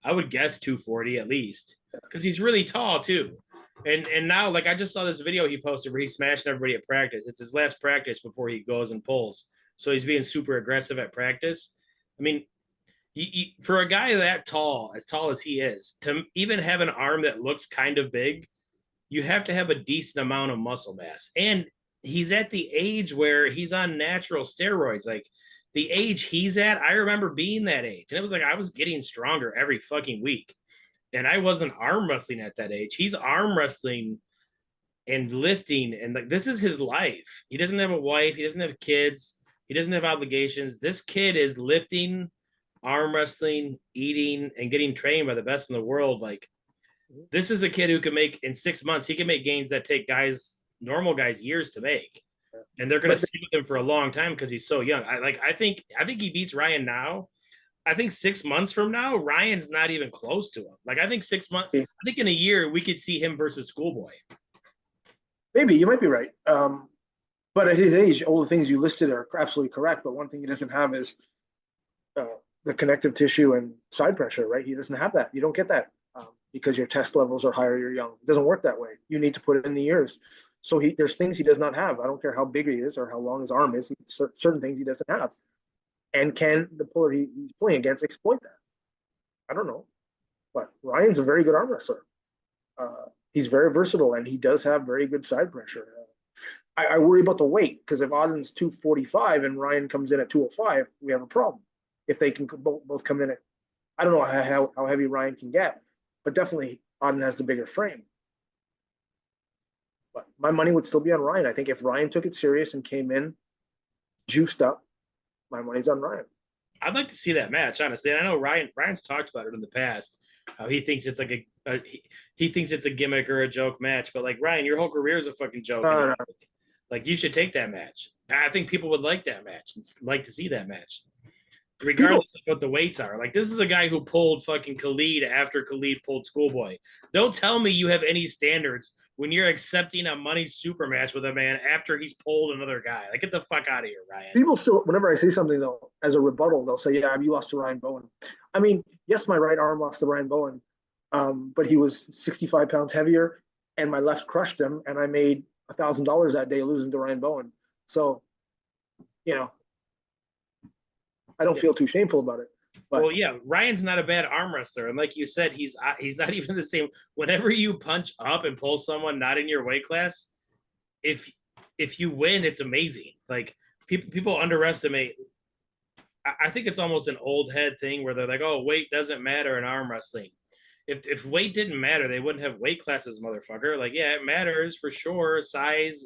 I would guess 240 at least, because he's really tall too. And now, like I just saw this video he posted where he's smashing everybody at practice. It's his last practice before he goes and pulls. So he's being super aggressive at practice. I mean, for a guy that tall as he is, to even have an arm that looks kind of big, you have to have a decent amount of muscle mass. And he's at the age where he's on natural steroids. Like the age he's at, I remember being that age. And it was like I was getting stronger every fucking week. And I wasn't arm wrestling at that age. He's arm wrestling and lifting. And like this is his life. He doesn't have a wife. He doesn't have kids. He doesn't have obligations. This kid is lifting, arm wrestling, eating, and getting trained by the best in the world. Like this is a kid who can make in 6 months, he can make gains that take normal guys years to make. And they're going to stick with him for a long time because he's so young. I think he beats Ryan now. I think 6 months from now, Ryan's not even close to him. Like I think 6 months, I think in a year we could see him versus Schoolboy. Maybe you might be right. But at his age, all the things you listed are absolutely correct. But one thing he doesn't have is the connective tissue and side pressure, right? He doesn't have that. You don't get that because your test levels are higher. You're young. It doesn't work that way. You need to put it in the years. So there's things he does not have. I don't care how big he is or how long his arm is. Certain things he doesn't have. And can the puller he's playing against exploit that? I don't know. But Ryan's a very good arm wrestler. He's very versatile and he does have very good side pressure. I worry about the weight because if Auden's 245 and Ryan comes in at 205, we have a problem. If they can both come in at, I don't know how heavy Ryan can get, but definitely Auden has the bigger frame. But my money would still be on Ryan. I think if Ryan took it serious and came in juiced up, my money's on Ryan. I'd like to see that match, honestly. And I know Ryan's talked about it in the past, how he thinks it's like he thinks it's a gimmick or a joke match. But like Ryan, your whole career is a fucking joke. No. Like you should take that match. I think people would like that match and like to see that match, People, regardless of what the weights are. Like this is a guy who pulled fucking Khalid after Khalid pulled Schoolboy. Don't tell me you have any standards when you're accepting a money super match with a man after he's pulled another guy. Like get the fuck out of here, Ryan. people still, whenever I say something though, as a rebuttal, they'll say, "Yeah, you lost to Ryan Bowen." I mean, yes, my right arm lost to Ryan Bowen, but he was 65 pounds heavier, and my left crushed him, and I made $1,000 that day losing to Ryan Bowen. So, you know, I don't feel too shameful about it. But well, yeah, Ryan's not a bad arm wrestler, and like you said, he's not even the same. Whenever you punch up and pull someone not in your weight class, if you win, it's amazing. Like people underestimate. I think it's almost an old head thing where they're like, "Oh, weight doesn't matter in arm wrestling." If weight didn't matter, they wouldn't have weight classes, motherfucker. Like, yeah, it matters for sure. Size,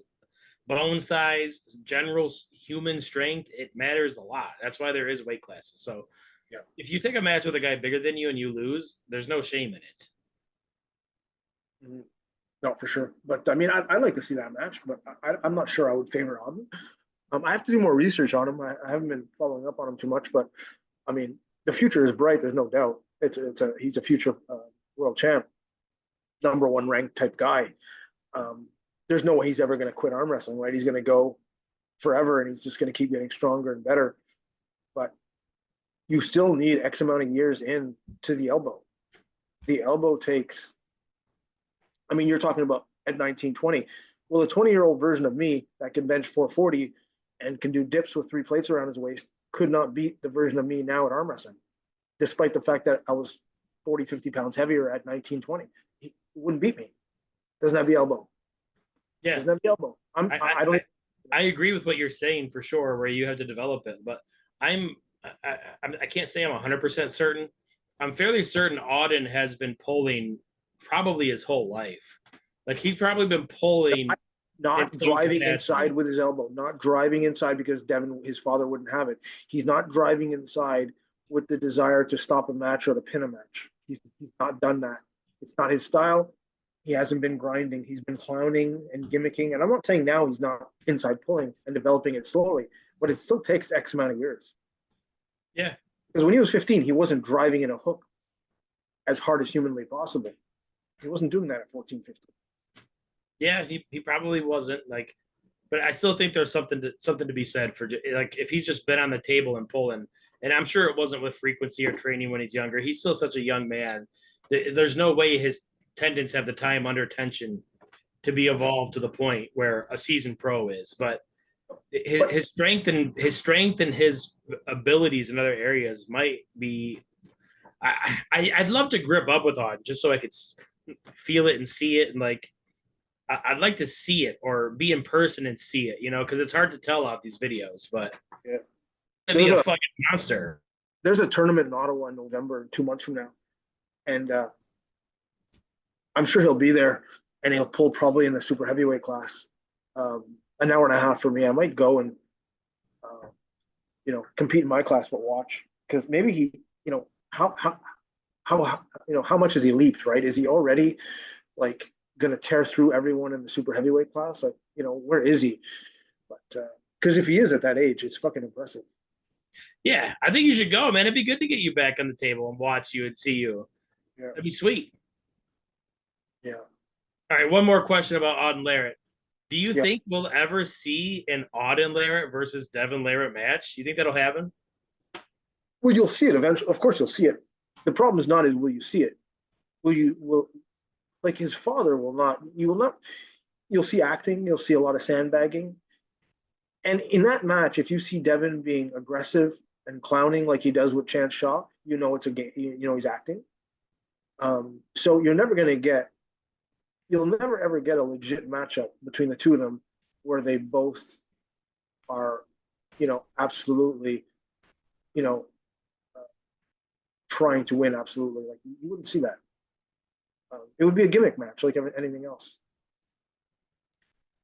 bone size, general human strength, it matters a lot. That's why there is weight classes. So, yeah, if you take a match with a guy bigger than you and you lose, there's no shame in it. no, for sure. But I mean, I like to see that match, but I'm not sure I would favor Auden. I have to do more research on him. I haven't been following up on him too much, but I mean, the future is bright. There's no doubt. He's a future world champ, number one ranked type guy. There's no way he's ever going to quit arm wrestling, right? He's going to go forever, and he's just going to keep getting stronger and better. But you still need X amount of years in to the elbow. The elbow takes. I mean, you're talking about at 19, 20. Well, a 20-year-old version of me that can bench 440 and can do dips with 3 plates around his waist could not beat the version of me now at arm wrestling, despite the fact that I was 40, 50 pounds heavier at 19, 20. He wouldn't beat me. Doesn't have the elbow. Yeah. Doesn't have the elbow. I agree with what you're saying for sure, where you have to develop it. But I can't say I'm 100% certain. I'm fairly certain Auden has been pulling probably his whole life. Like he's probably been pulling. Not driving inside with his elbow, not driving inside because Devon, his father, wouldn't have it. He's not driving inside with the desire to stop a match or to pin a match. He's not done that. It's not his style. He hasn't been grinding. He's been clowning and gimmicking. And I'm not saying now he's not inside pulling and developing it slowly, but it still takes X amount of years. Yeah. Because when he was 15, he wasn't driving in a hook as hard as humanly possible. He wasn't doing that at 14, 15. Yeah, he probably wasn't like, but I still think there's something to be said for like if he's just been on the table and pulling, and I'm sure it wasn't with frequency or training when he's younger. He's still such a young man. There's no way his tendons have the time under tension to be evolved to the point where a seasoned pro is. But his strength and his abilities in other areas might be. I'd love to grip up with Auden just so I could feel it and see it and like. I'd like to see it or be in person and see it, because it's hard to tell off these videos, but yeah, it'd be a fucking monster. There's a tournament in Ottawa in November, 2 months from now. And I'm sure he'll be there and he'll pull probably in the super heavyweight class. An hour and a half for me. I might go and, compete in my class, but watch because maybe he, how much has he leaped, right? Is he already like, going to tear through everyone in the super heavyweight class? Like, where is he? But because if he is at that age, it's fucking impressive. Yeah, I think you should go, man. It'd be good to get you back on the table and watch you and see you. Yeah. That'd be sweet. Yeah. All right, one more question about Auden Larratt. Do you think we'll ever see an Auden Larratt versus Devon Larratt match? You think that'll happen? Well, you'll see it eventually. Of course, you'll see it. The problem is not is will you see it? Will like his father will not. You will not. You'll see acting. You'll see a lot of sandbagging. And in that match, if you see Devon being aggressive and clowning like he does with Chance Shaw, it's a game. He's acting. So you'll never ever get a legit matchup between the two of them where they both are, absolutely, trying to win. Absolutely, like you wouldn't see that. It would be a gimmick match like anything else.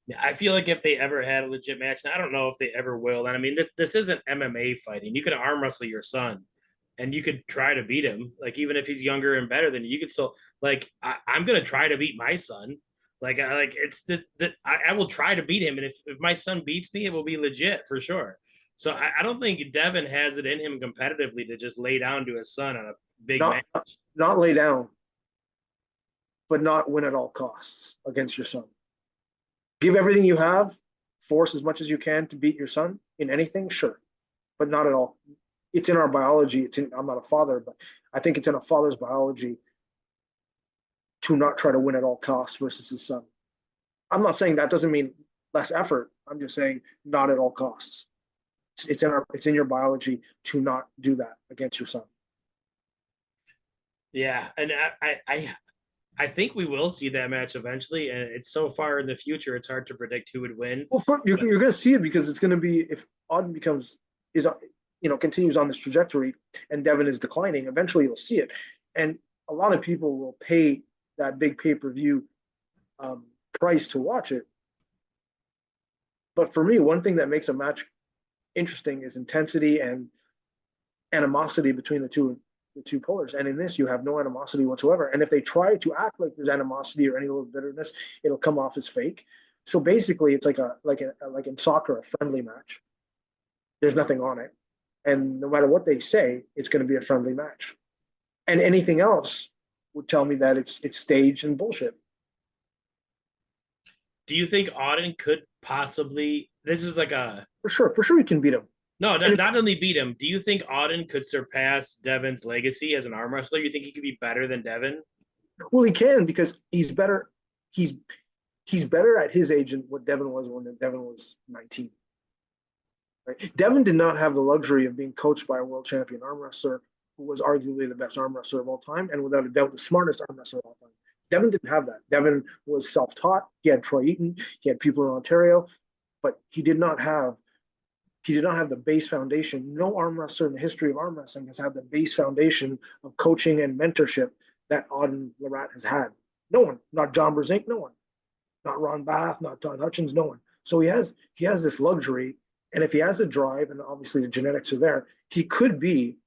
Yeah, I feel like if they ever had a legit match, and I don't know if they ever will. And I mean, this isn't MMA fighting. You can arm wrestle your son, and you could try to beat him. Like even if he's younger and better than you, could still like. I'm gonna try to beat my son. Like it's this. I will try to beat him, and if my son beats me, it will be legit for sure. So I don't think Devon has it in him competitively to just lay down to his son on a big match. Not lay down, but not win at all costs against your son. Give everything you have, force as much as you can to beat your son in anything, sure, but not at all. It's in our biology. I'm not a father, but I think it's in a father's biology to not try to win at all costs versus his son. I'm not saying that doesn't mean less effort. I'm just saying not at all costs. It's in your biology to not do that against your son. Yeah, and I think we will see that match eventually, and it's so far in the future, it's hard to predict who would win. Well, you're going to see it because it's going to be if Auden continues on this trajectory and Devon is declining. Eventually, you'll see it, and a lot of people will pay that big pay-per-view price to watch it. But for me, one thing that makes a match interesting is intensity and animosity between the two pullers. And in this, you have no animosity whatsoever. And if they try to act like there's animosity or any little bitterness, it'll come off as fake. So basically, it's like in soccer, a friendly match. There's nothing on it, and no matter what they say, it's going to be a friendly match. And anything else would tell me that it's staged and bullshit. Do you think Auden could possibly? This is like a for sure, you can beat him. No, not only beat him. Do you think Auden could surpass Devon's legacy as an arm wrestler? You think he could be better than Devon? Well, he can because he's better. He's better at his age than what Devon was when Devon was 19. Right? Devon did not have the luxury of being coached by a world champion arm wrestler who was arguably the best arm wrestler of all time and without a doubt the smartest arm wrestler of all time. Devon didn't have that. Devon was self-taught. He had Troy Eaton. He had people in Ontario, but he did not have the base foundation. No arm wrestler in the history of arm wrestling has had the base foundation of coaching and mentorship that Auden Larratt has had. No one, not John Brzenk, no one, not Ron Bath, not Todd Hutchins, no one. So he has this luxury, and if he has a drive, and obviously the genetics are there, he could be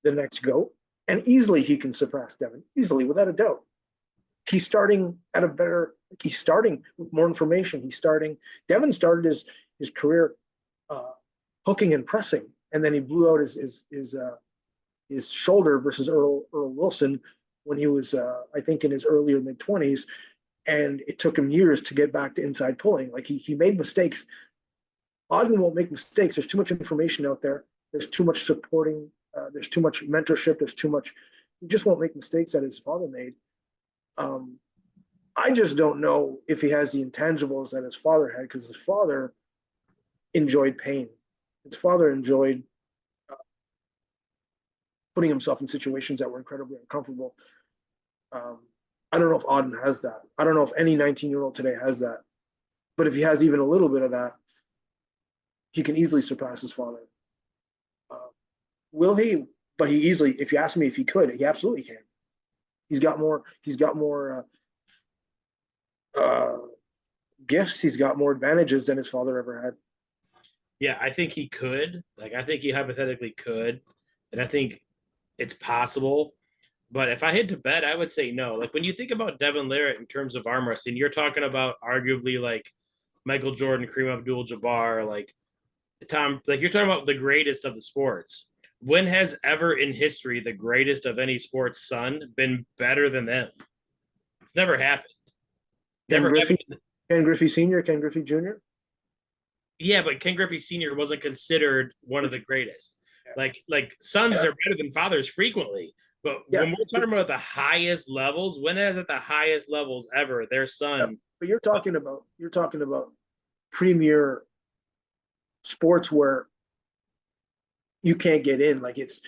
the next GOAT, and easily he can surpass Devon, easily, without a doubt. He's starting with more information. Devon started his career hooking and pressing, and then he blew out his shoulder versus Earl Wilson when he was, I think, in his early or mid-20s, and it took him years to get back to inside pulling. Like he made mistakes. Auden won't make mistakes. There's too much information out there. There's too much supporting. There's too much mentorship. There's too much. He just won't make mistakes that his father made. I just don't know if he has the intangibles that his father had, because his father enjoyed pain. His father enjoyed putting himself in situations that were incredibly uncomfortable. I don't know if Auden has that. I don't know if any 19-year-old today has that. But if he has even a little bit of that, he can easily surpass his father. Will he? But he easily, if you ask me if he could, he absolutely can. He's got more gifts. He's got more advantages than his father ever had. Yeah, I think he could. Like, I think he hypothetically could. And I think it's possible. But if I had to bet, I would say no. Like, when you think about Devon Larratt in terms of arm wrestling, you're talking about arguably like Michael Jordan, Kareem Abdul-Jabbar, like Tom, like you're talking about the greatest of the sports. When has ever in history the greatest of any sports son been better than them? It's never happened. Never happened. Ken Griffey Sr., Ken Griffey Jr.? Yeah, but Ken Griffey Sr. wasn't considered one of the greatest. Like sons are better than fathers frequently. But when we're talking about the highest levels, when has at the highest levels ever their son? But you're talking about premier sports where you can't get in. Like, it's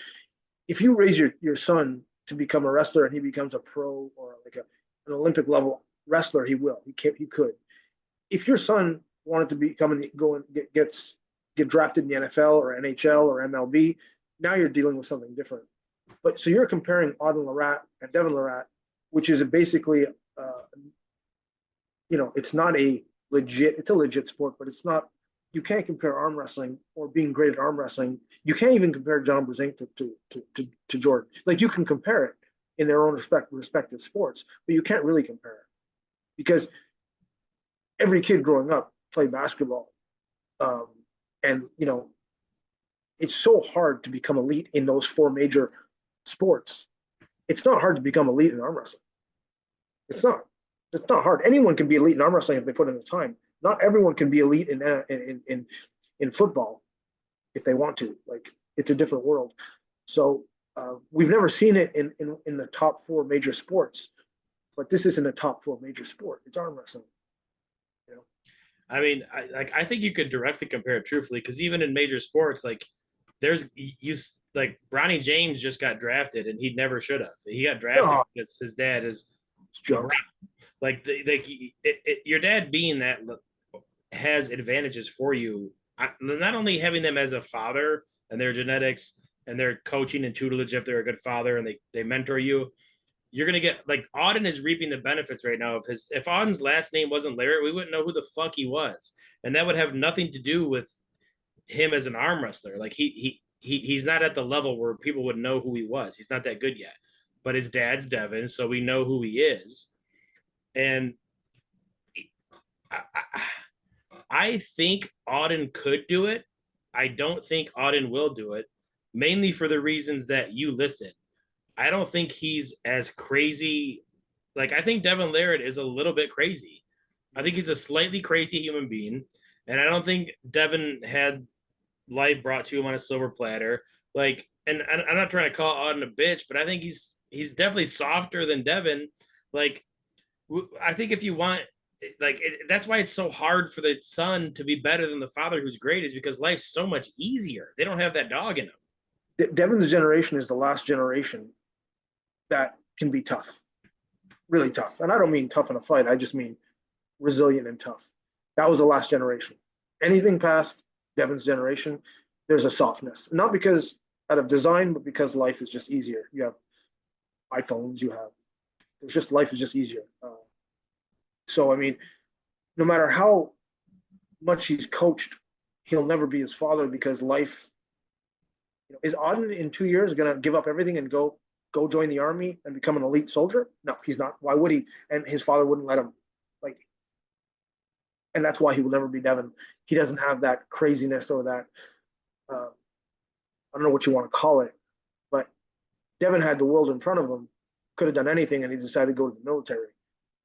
if you raise your son to become a wrestler and he becomes a pro or like an Olympic level wrestler, he could. If your son wanted to become and go and get drafted in the NFL or NHL or MLB, now you're dealing with something different. But so you're comparing Auden Larratt and Devon Larratt, which is basically, it's not a legit. It's a legit sport, but it's not. You can't compare arm wrestling or being great at arm wrestling. You can't even compare John Brzenk to Jordan. Like you can compare it in their own respective sports, but you can't really compare it because every kid growing up played basketball, um, and it's so hard to become elite in those four major sports. It's not hard to become elite in arm wrestling. It's not. It's not hard. Anyone can be elite in arm wrestling if they put in the time. Not everyone can be elite in football if they want to. Like it's a different world. So we've never seen it in the top four major sports, but this isn't a top four major sport. It's arm wrestling. You know? I mean, I think you could directly compare it truthfully because even in major sports, like there's you like Bronny James just got drafted and he never should have. He got drafted because his dad is LeBron. Like your dad being that has advantages for you. Not only having them as a father and their genetics and their coaching and tutelage if they're a good father and they mentor you, you're gonna get like Auden is reaping the benefits right now of his. If Auden's last name wasn't Larratt, we wouldn't know who the fuck he was, and that would have nothing to do with him as an arm wrestler. Like he's not at the level where people would know who he was. He's not that good yet. But his dad's Devon, so we know who he is. And I think Auden could do it. I don't think Auden will do it, mainly for the reasons that you listed. I don't think he's as crazy. Like, I think Devon Larratt is a little bit crazy. I think he's a slightly crazy human being. And I don't think Devon had life brought to him on a silver platter. Like, and I'm not trying to call Auden a bitch, but I think he's definitely softer than Devon. Like, I think if you want, like, that's why it's so hard for the son to be better than the father who's great, is because life's so much easier. They don't have that dog in them. Devon's generation is the last generation that can be tough, really tough. And I don't mean tough in a fight. I just mean resilient and tough. That was the last generation. Anything past Devon's generation, there's a softness. Not because out of design, but because life is just easier. You have iPhones, it's just life is just easier. So, I mean, no matter how much he's coached, he'll never be his father because life, is Auden in 2 years going to give up everything and go join the army and become an elite soldier? No, he's not. Why would he? And his father wouldn't let him. Like, and that's why he will never be Devon. He doesn't have that craziness or that, I don't know what you want to call it, but Devon had the world in front of him, could have done anything, and he decided to go to the military.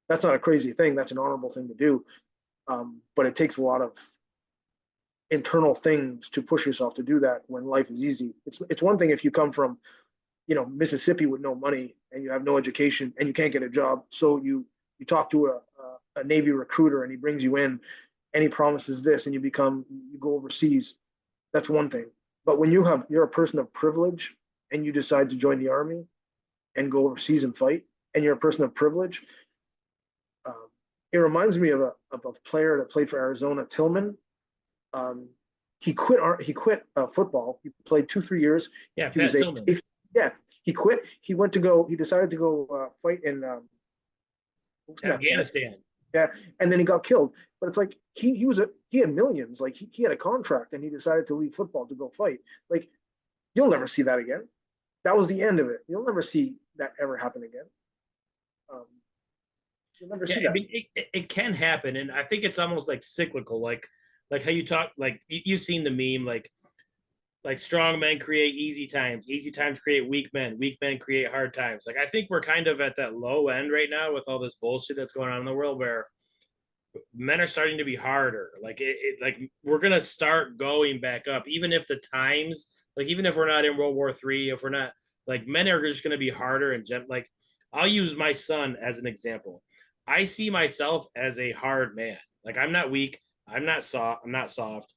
That's not a crazy thing. That's an honorable thing to do. But it takes a lot of internal things to push yourself to do that when life is easy. It's one thing if you come from, Mississippi with no money and you have no education and you can't get a job. So you talk to a Navy recruiter and he brings you in and he promises this and you go overseas. That's one thing. But when you're a person of privilege and you decide to join the army and go overseas and fight, and you're a person of privilege, it reminds me of a player that played for Arizona, Tillman. He quit football. He played 2-3 years. Yeah, he was Tillman. He quit. He decided to go fight in Afghanistan. Yeah, and then he got killed. But it's like he had millions. Like he had a contract, and he decided to leave football to go fight. Like you'll never see that again. That was the end of it. You'll never see that ever happen again. You'll never see that. I mean, it can happen, and I think it's almost like cyclical. Like how you talk. Like you've seen the meme. Like strong men create easy times create weak men create hard times. Like I think we're kind of at that low end right now with all this bullshit that's going on in the world where men are starting to be harder. Like like we're gonna start going back up, even if the times, like even if we're not in World War III, if we're not, like men are just gonna be harder and like I'll use my son as an example. I see myself as a hard man. Like I'm not weak. I'm not soft.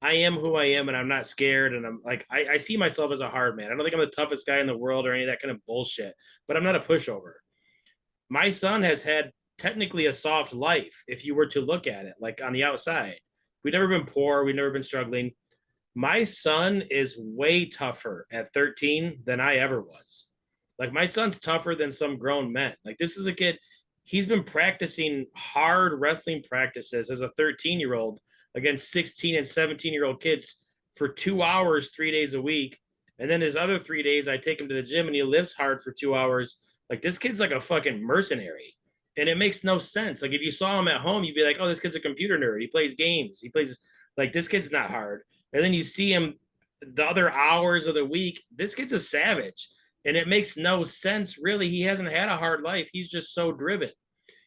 I am who I am, and I'm not scared. And I'm like, I see myself as a hard man. I don't think I'm the toughest guy in the world or any of that kind of bullshit, but I'm not a pushover. My son has had technically a soft life if you were to look at it, like on the outside. We've never been poor. We've never been struggling. My son is way tougher at 13 than I ever was. Like my son's tougher than some grown men. Like this is a kid. he's been practicing hard wrestling practices as a 13-year-old against 16 and 17-year-old kids for 2 hours, 3 days a week. And then his other 3 days, I take him to the gym and he lifts hard for 2 hours. Like this kid's like a fucking mercenary. And it makes no sense. Like if you saw him at home, you'd be like, oh, this kid's a computer nerd. He plays games. He plays like this kid's not hard. And then you see him the other hours of the week. This kid's a savage. And it makes no sense, really. He hasn't had a hard life. He's just so driven.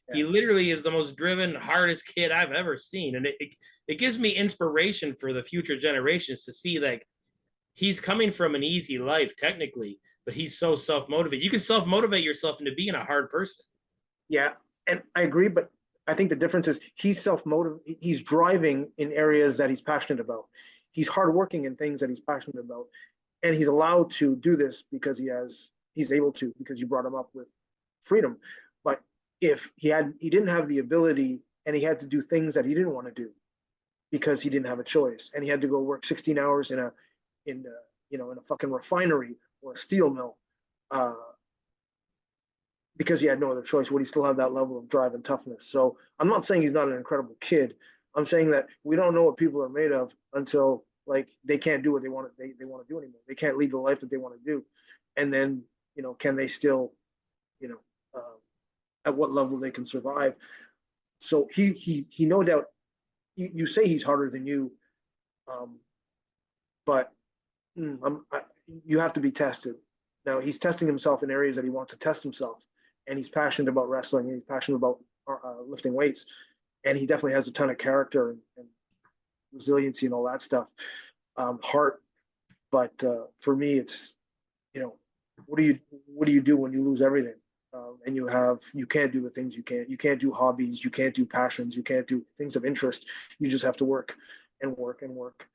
Yeah. He literally is the most driven, hardest kid I've ever seen. And it gives me inspiration for the future generations to see like he's coming from an easy life technically, but he's so self-motivated. You can self-motivate yourself into being a hard person. Yeah, and I agree, but I think the difference is he's self-motivated. He's driving in areas that he's passionate about. He's hardworking in things that he's passionate about, and he's allowed to do this because he's able to, because you brought him up with freedom. But if he didn't have the ability and he had to do things that he didn't want to do because he didn't have a choice, and he had to go work 16 hours in a fucking refinery or a steel mill, because he had no other choice, would he still have that level of drive and toughness? So I'm not saying he's not an incredible kid. I'm saying that we don't know what people are made of until like they can't do what they want to do anymore. They can't lead the life that they want to do. And then, can they still, at what level they can survive? So he no doubt, you say he's harder than you, but you have to be tested. Now he's testing himself in areas that he wants to test himself, and he's passionate about wrestling, and he's passionate about lifting weights, and he definitely has a ton of character and resiliency and all that stuff, heart. But for me, it's what do you do when you lose everything, and you can't do the things you can't do hobbies, you can't do passions, you can't do things of interest. You just have to work and work and work.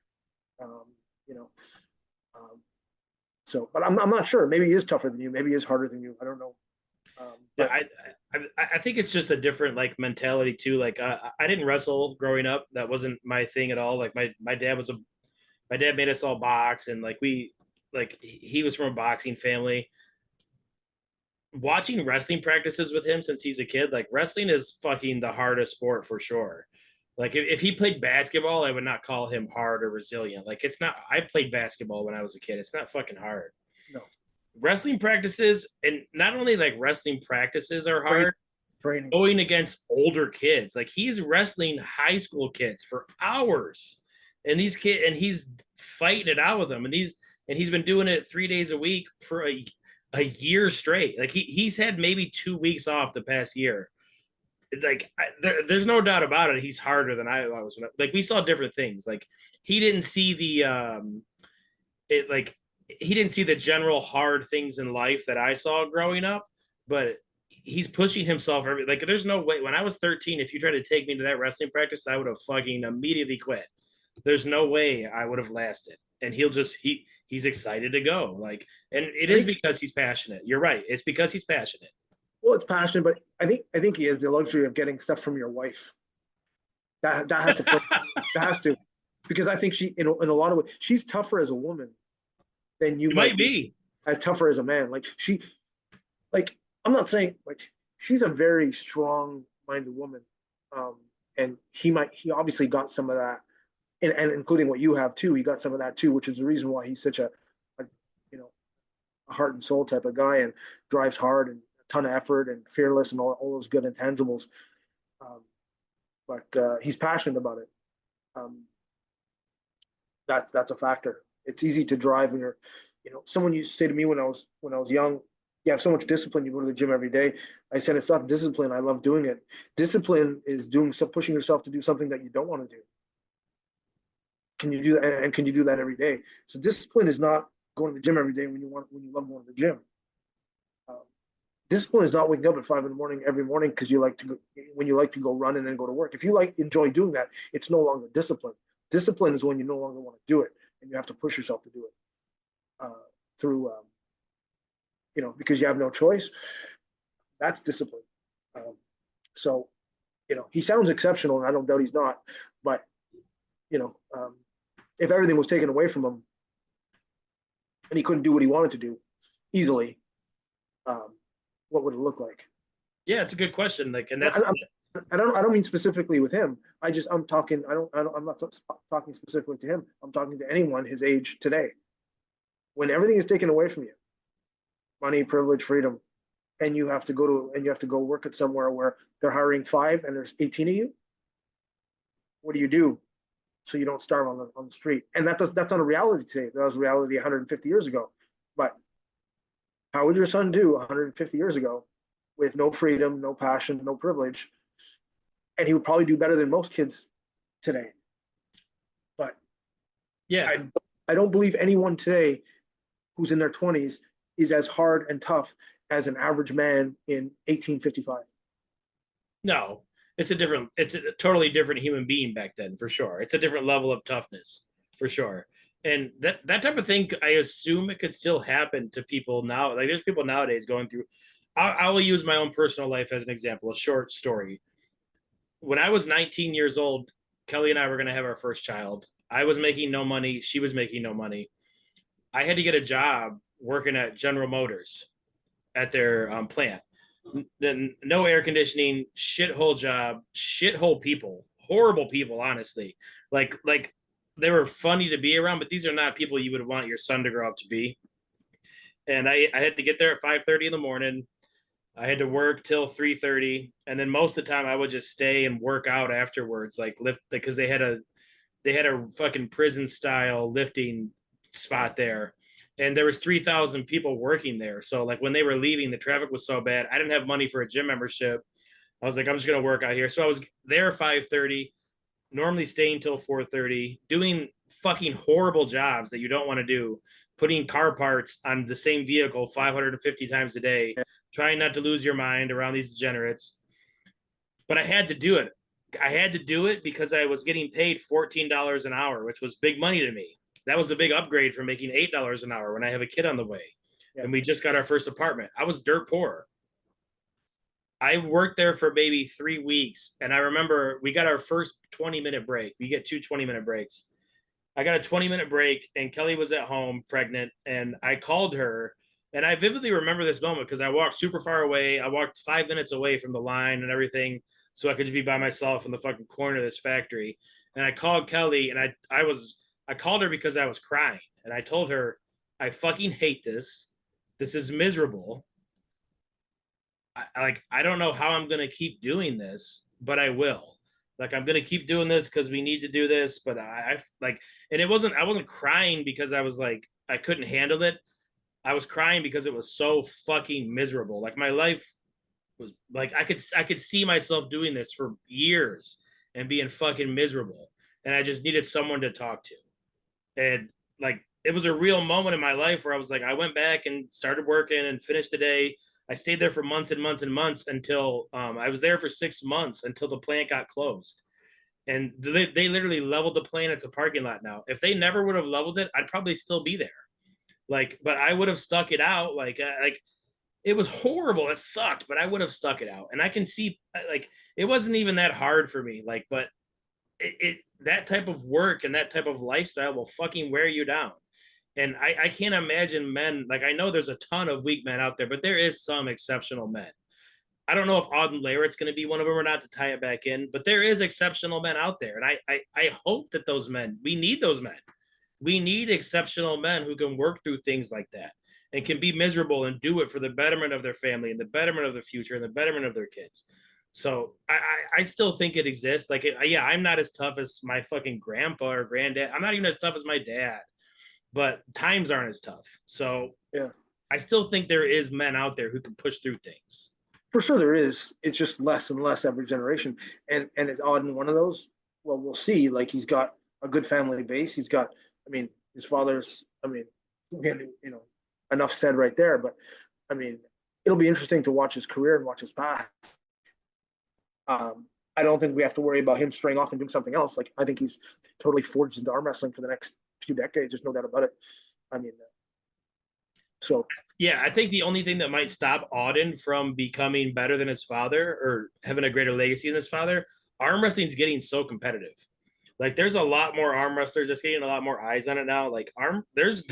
So, but I'm not sure. Maybe he is tougher than you. Maybe he is harder than you. I don't know. But I think it's just a different like mentality too. Like I didn't wrestle growing up. That wasn't my thing at all. Like my dad made us all box, and like he was from a boxing family. Watching wrestling practices with him since he's a kid, like wrestling is fucking the hardest sport for sure. Like if he played basketball, I would not call him hard or resilient. Like it's not. I played basketball when I was a kid. It's not fucking hard. No. Wrestling practices, and not only like wrestling practices are hard, training. Going against older kids. Like he's wrestling high school kids for hours, and he's fighting it out with them, and he's been doing it 3 days a week for a year straight. Like he's had maybe 2 weeks off the past year. Like there's no doubt about it. He's harder than I was. Like we saw different things. Like he didn't see he didn't see the general hard things in life that I saw growing up, but he's pushing himself. Like there's no way. When I was 13, if you tried to take me to that wrestling practice, I would have fucking immediately quit. There's no way I would have lasted. And he's excited to go. Like, and it is because he's passionate. You're right. It's because he's passionate. Well, it's passionate, but I think he has the luxury of getting stuff from your wife. That has to play. That has to, because I think she in a lot of ways she's tougher as a woman than you might be as tougher as a man. I'm not saying she's a very strong-minded woman, and he obviously got some of that, and including what you have too. He got some of that too, which is the reason why he's such a heart and soul type of guy and drives hard and a ton of effort and fearless and all those good intangibles. But he's passionate about it. That's a factor. It's easy to drive when you're, someone used to say to me when I was young, you have so much discipline, you go to the gym every day. I said, it's not discipline. I love doing it. Discipline is pushing yourself to do something that you don't want to do. Can you do that? And can you do that every day? So discipline is not going to the gym every day when you love going to the gym. Discipline is not waking up at 5 a.m. every morning because you like to go run and then go to work. If you enjoy doing that, it's no longer discipline. Discipline is when you no longer want to do it and you have to push yourself to do it through, because you have no choice. That's discipline. So, he sounds exceptional, and I don't doubt he's not. But, if everything was taken away from him and he couldn't do what he wanted to do easily, what would it look like? Yeah, it's a good question. Like, and that's I, I don't mean specifically with him. I'm talking. I'm not talking specifically to him. I'm talking to anyone his age today. When everything is taken away from you, money, privilege, freedom, and you have to go work at somewhere where they're hiring 5 and there's 18 of you. What do you do so you don't starve on the street? And that's not a reality today. That was reality 150 years ago. But how would your son do 150 years ago with no freedom, no passion, no privilege? And he would probably do better than most kids today. But yeah. I don't believe anyone today who's in their 20s is as hard and tough as an average man in 1855. No, it's a totally different human being back then, for sure. It's a different level of toughness, for sure. And that type of thing, I assume it could still happen to people now. Like, there's people nowadays going through. I will use my own personal life as an example, a short story. When I was 19 years old, Kelly and I were going to have our first child. I was making no money. She was making no money. I had to get a job working at General Motors at their plant. No air conditioning, shithole job, shithole people, horrible people, honestly. Like they were funny to be around, but these are not people you would want your son to grow up to be. And I had to get there at 5:30 in the morning. I had to work till 3:30, and then most of the time I would just stay and work out afterwards, like lift, because they had a fucking prison style lifting spot there, and there was 3,000 people working there. So like when they were leaving, the traffic was so bad. I didn't have money for a gym membership. I was like, I'm just gonna work out here. So I was there 5:30, normally staying till 4:30, doing fucking horrible jobs that you don't want to do, putting car parts on the same vehicle 550 times a day, trying not to lose your mind around these degenerates. But I had to do it. I had to do it because I was getting paid $14 an hour, which was big money to me. That was a big upgrade from making $8 an hour when I have a kid on the way. Yeah. And we just got our first apartment. I was dirt poor. I worked there for maybe 3 weeks. And I remember we got our first 20-minute break. We get 2 20-minute breaks. I got a 20-minute break, and Kelly was at home pregnant. And I called her. And I vividly remember this moment because I walked super far away. I walked 5 minutes away from the line and everything, so I could just be by myself in the fucking corner of this factory. And I called Kelly, and I called her because I was crying. And I told her, I fucking hate this. This is miserable. I don't know how I'm going to keep doing this, but I will. Like, I'm going to keep doing this because we need to do this. But I like, and I wasn't crying because I was like, I couldn't handle it. I was crying because it was so fucking miserable. Like, my life was like, I could see myself doing this for years and being fucking miserable. And I just needed someone to talk to. And like, it was a real moment in my life where I was like, I went back and started working and finished the day. I stayed there for months and months and months until I was there for 6 months until the plant got closed. And they literally leveled the plant. It's a parking lot now. If they never would have leveled it, I'd probably still be there. Like, but I would have stuck it out. Like it was horrible. It sucked, but I would have stuck it out. And I can see, like, it wasn't even that hard for me. Like, but it that type of work and that type of lifestyle will fucking wear you down. And I can't imagine men, like, I know there's a ton of weak men out there, but there is some exceptional men. I don't know if Auden Larratt's going to be one of them or not, to tie it back in, but there is exceptional men out there. And I hope that those men, we need those men. We need exceptional men who can work through things like that and can be miserable and do it for the betterment of their family and the betterment of the future and the betterment of their kids. So I still think it exists. Like, yeah, I'm not as tough as my fucking grandpa or granddad. I'm not even as tough as my dad, but times aren't as tough. So yeah, I still think there is men out there who can push through things. For sure there is. It's just less and less every generation. And is Auden one of those? Well, we'll see. Like, he's got a good family base. He's got, I mean, his father's, I mean, again, enough said right there. But I mean, it'll be interesting to watch his career and watch his path. I don't think we have to worry about him straying off and doing something else. Like, I think he's totally forged into arm wrestling for the next few decades. There's no doubt about it. I mean, so yeah, I think the only thing that might stop Auden from becoming better than his father or having a greater legacy than his father, arm wrestling is getting so competitive. Like, there's a lot more arm wrestlers. Just getting a lot more eyes on it now. Like, there's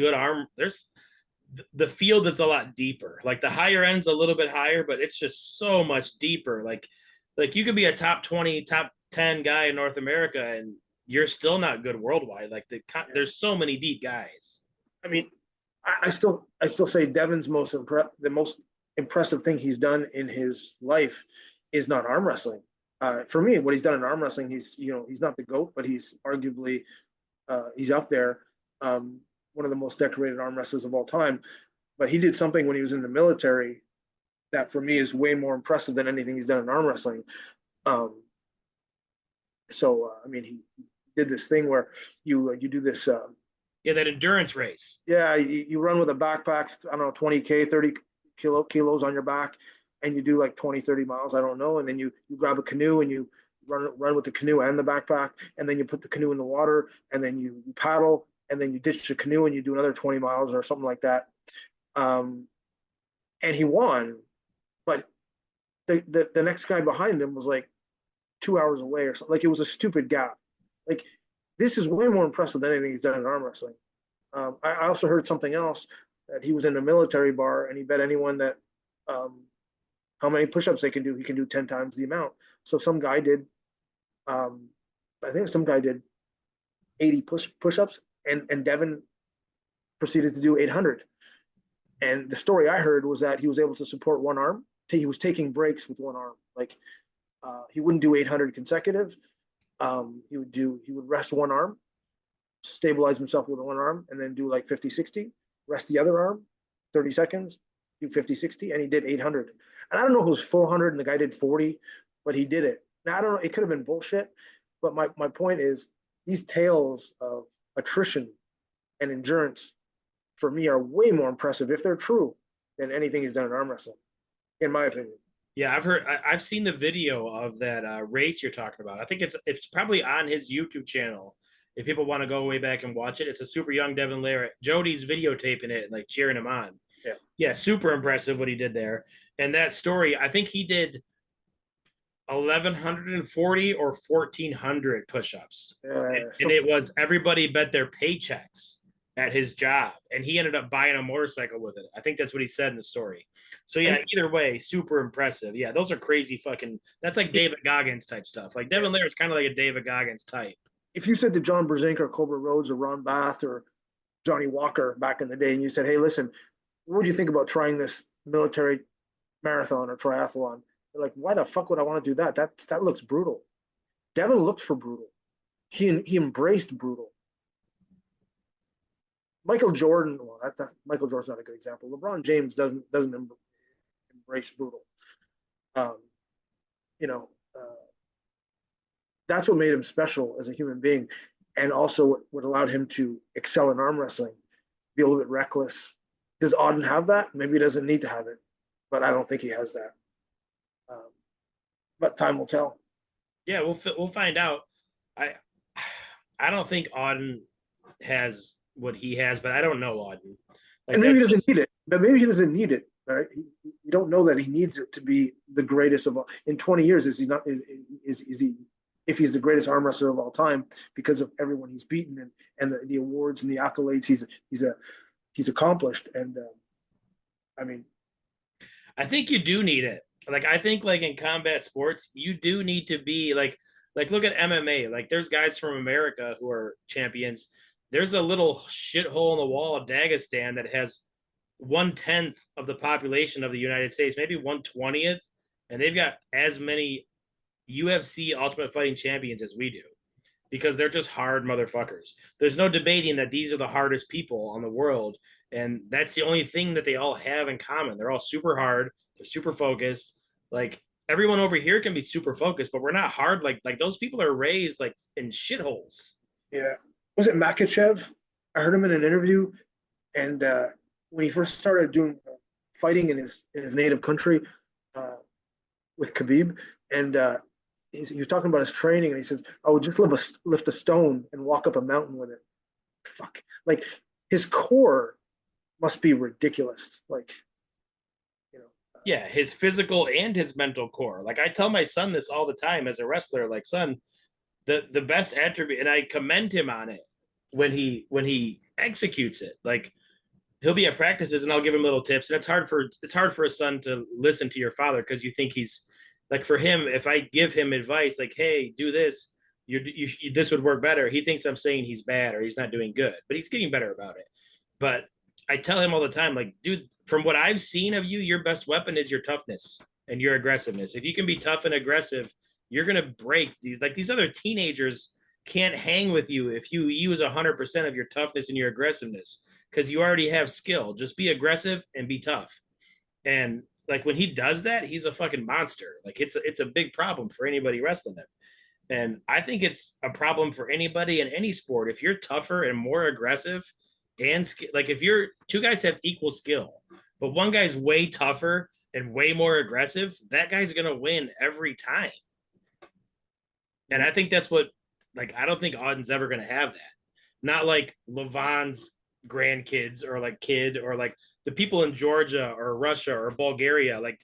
the field is a lot deeper. Like the higher end's a little bit higher, but it's just so much deeper. Like you could be a top 20, top 10 guy in North America and you're still not good worldwide. Like there's so many deep guys. I mean, I still say Devon's the most impressive thing he's done in his life is not arm wrestling. For me, what he's done in arm wrestling, he's not the GOAT, but he's arguably he's up there. One of the most decorated arm wrestlers of all time. But he did something when he was in the military that for me is way more impressive than anything he's done in arm wrestling. Um, I mean, he did this thing where you do this. Yeah, that endurance race. Yeah, you run with a backpack. I don't know, 20K, 30 kilos on your back, and you do like 20, 30 miles. I don't know, and then you grab a canoe and you run with the canoe and the backpack, and then you put the canoe in the water, and then you paddle, and then you ditch the canoe and you do another 20 miles or something like that. And he won, but the next guy behind him was like 2 hours away or something. Like it was a stupid gap. Like this is way more impressive than anything he's done in arm wrestling. I also heard something else that he was in a military bar and he bet anyone that how many push-ups they can do. He can do 10 times the amount. So some guy did, I think some guy did 80 push-ups, and Devon proceeded to do 800. And the story I heard was that he was able to support one arm. He was taking breaks with one arm. Like he wouldn't do 800 consecutive. He would rest one arm, stabilize himself with one arm, and then do like 50, 60, rest the other arm, 30 seconds, do 50, 60, and he did 800. And I don't know if it was 400 and the guy did 40, but he did it. Now, I don't know, it could have been bullshit, but my point is these tales of attrition and endurance for me are way more impressive if they're true than anything he's done in arm wrestling, in my opinion. Yeah, I've seen the video of that race you're talking about. I think it's probably on his YouTube channel. If people want to go way back and watch it, it's a super young Devon Larratt. Jody's videotaping it, like cheering him on. Yeah, super impressive what he did there. And that story, I think he did 1,140 or 1,400 push-ups, and it was everybody bet their paychecks at his job, and he ended up buying a motorcycle with it. I think that's what he said in the story. So yeah, either way, super impressive. Yeah, those are crazy fucking. That's like David Goggins type stuff. Like Devon Larratt's kind of like a David Goggins type. If you said to John Brzenk or Cobra Rhodes or Ron Bath or Johnny Walker back in the day, and you said, "Hey, listen, what would you think about trying this military marathon or triathlon?" They're like, "Why the fuck would I want to do that? That looks brutal." Devon looked for brutal. He embraced brutal. Michael Jordan, well, Michael Jordan's not a good example. LeBron James doesn't embrace brutal. Um, you know, that's what made him special as a human being, and also what allowed him to excel in arm wrestling, be a little bit reckless. Does Auden have that? Maybe he doesn't need to have it, but I don't think he has that. But time will tell. Yeah, we'll find out. I don't think Auden has what he has, but I don't know Auden. Like, and maybe he doesn't need it. But maybe he doesn't need it. Right? You don't know that he needs it to be the greatest of all. In 20 years, is he not? Is he? If he's the greatest arm wrestler of all time because of everyone he's beaten and the awards and the accolades he's accomplished. And I mean, I think you do need it. Like I think like in combat sports, you do need to be like look at MMA. Like there's guys from America who are champions. There's a little shithole in the wall of Dagestan that has 1/10 of the population of the United States, maybe 1/20th, and they've got as many UFC Ultimate Fighting champions as we do because they're just hard motherfuckers. There's no debating that these are the hardest people on the world, and that's the only thing that they all have in common. They're all super hard. They're super focused. Like everyone over here can be super focused, but we're not hard. Like those people are raised like in shitholes. Yeah. Was it Makachev? I heard him in an interview, and when he first started doing fighting in his native country with Khabib, and he was talking about his training, and he says, "I would just lift a stone and walk up a mountain with it." Fuck, like his core must be ridiculous. Like, you know. Yeah, his physical and his mental core. Like I tell my son this all the time as a wrestler. Like, son, the best attribute, and I commend him on it when he executes it. Like he'll be at practices and I'll give him little tips. And it's hard for a son to listen to your father because you think he's like, for him, if I give him advice like, hey, do this, this would work better. He thinks I'm saying he's bad or he's not doing good, but he's getting better about it. But I tell him all the time, like, dude, from what I've seen of you, your best weapon is your toughness and your aggressiveness. If you can be tough and aggressive, you're gonna break these. Like these other teenagers can't hang with you if you use 100% of your toughness and your aggressiveness because you already have skill. Just be aggressive and be tough. And like when he does that, he's a fucking monster. Like it's a big problem for anybody wrestling him. And I think it's a problem for anybody in any sport. If you're tougher and more aggressive, and like if you're two guys have equal skill, but one guy's way tougher and way more aggressive, that guy's gonna win every time. And I think that's what, like, I don't think Auden's ever gonna have that. Not like Levon's grandkids or like kid or like the people in Georgia or Russia or Bulgaria. Like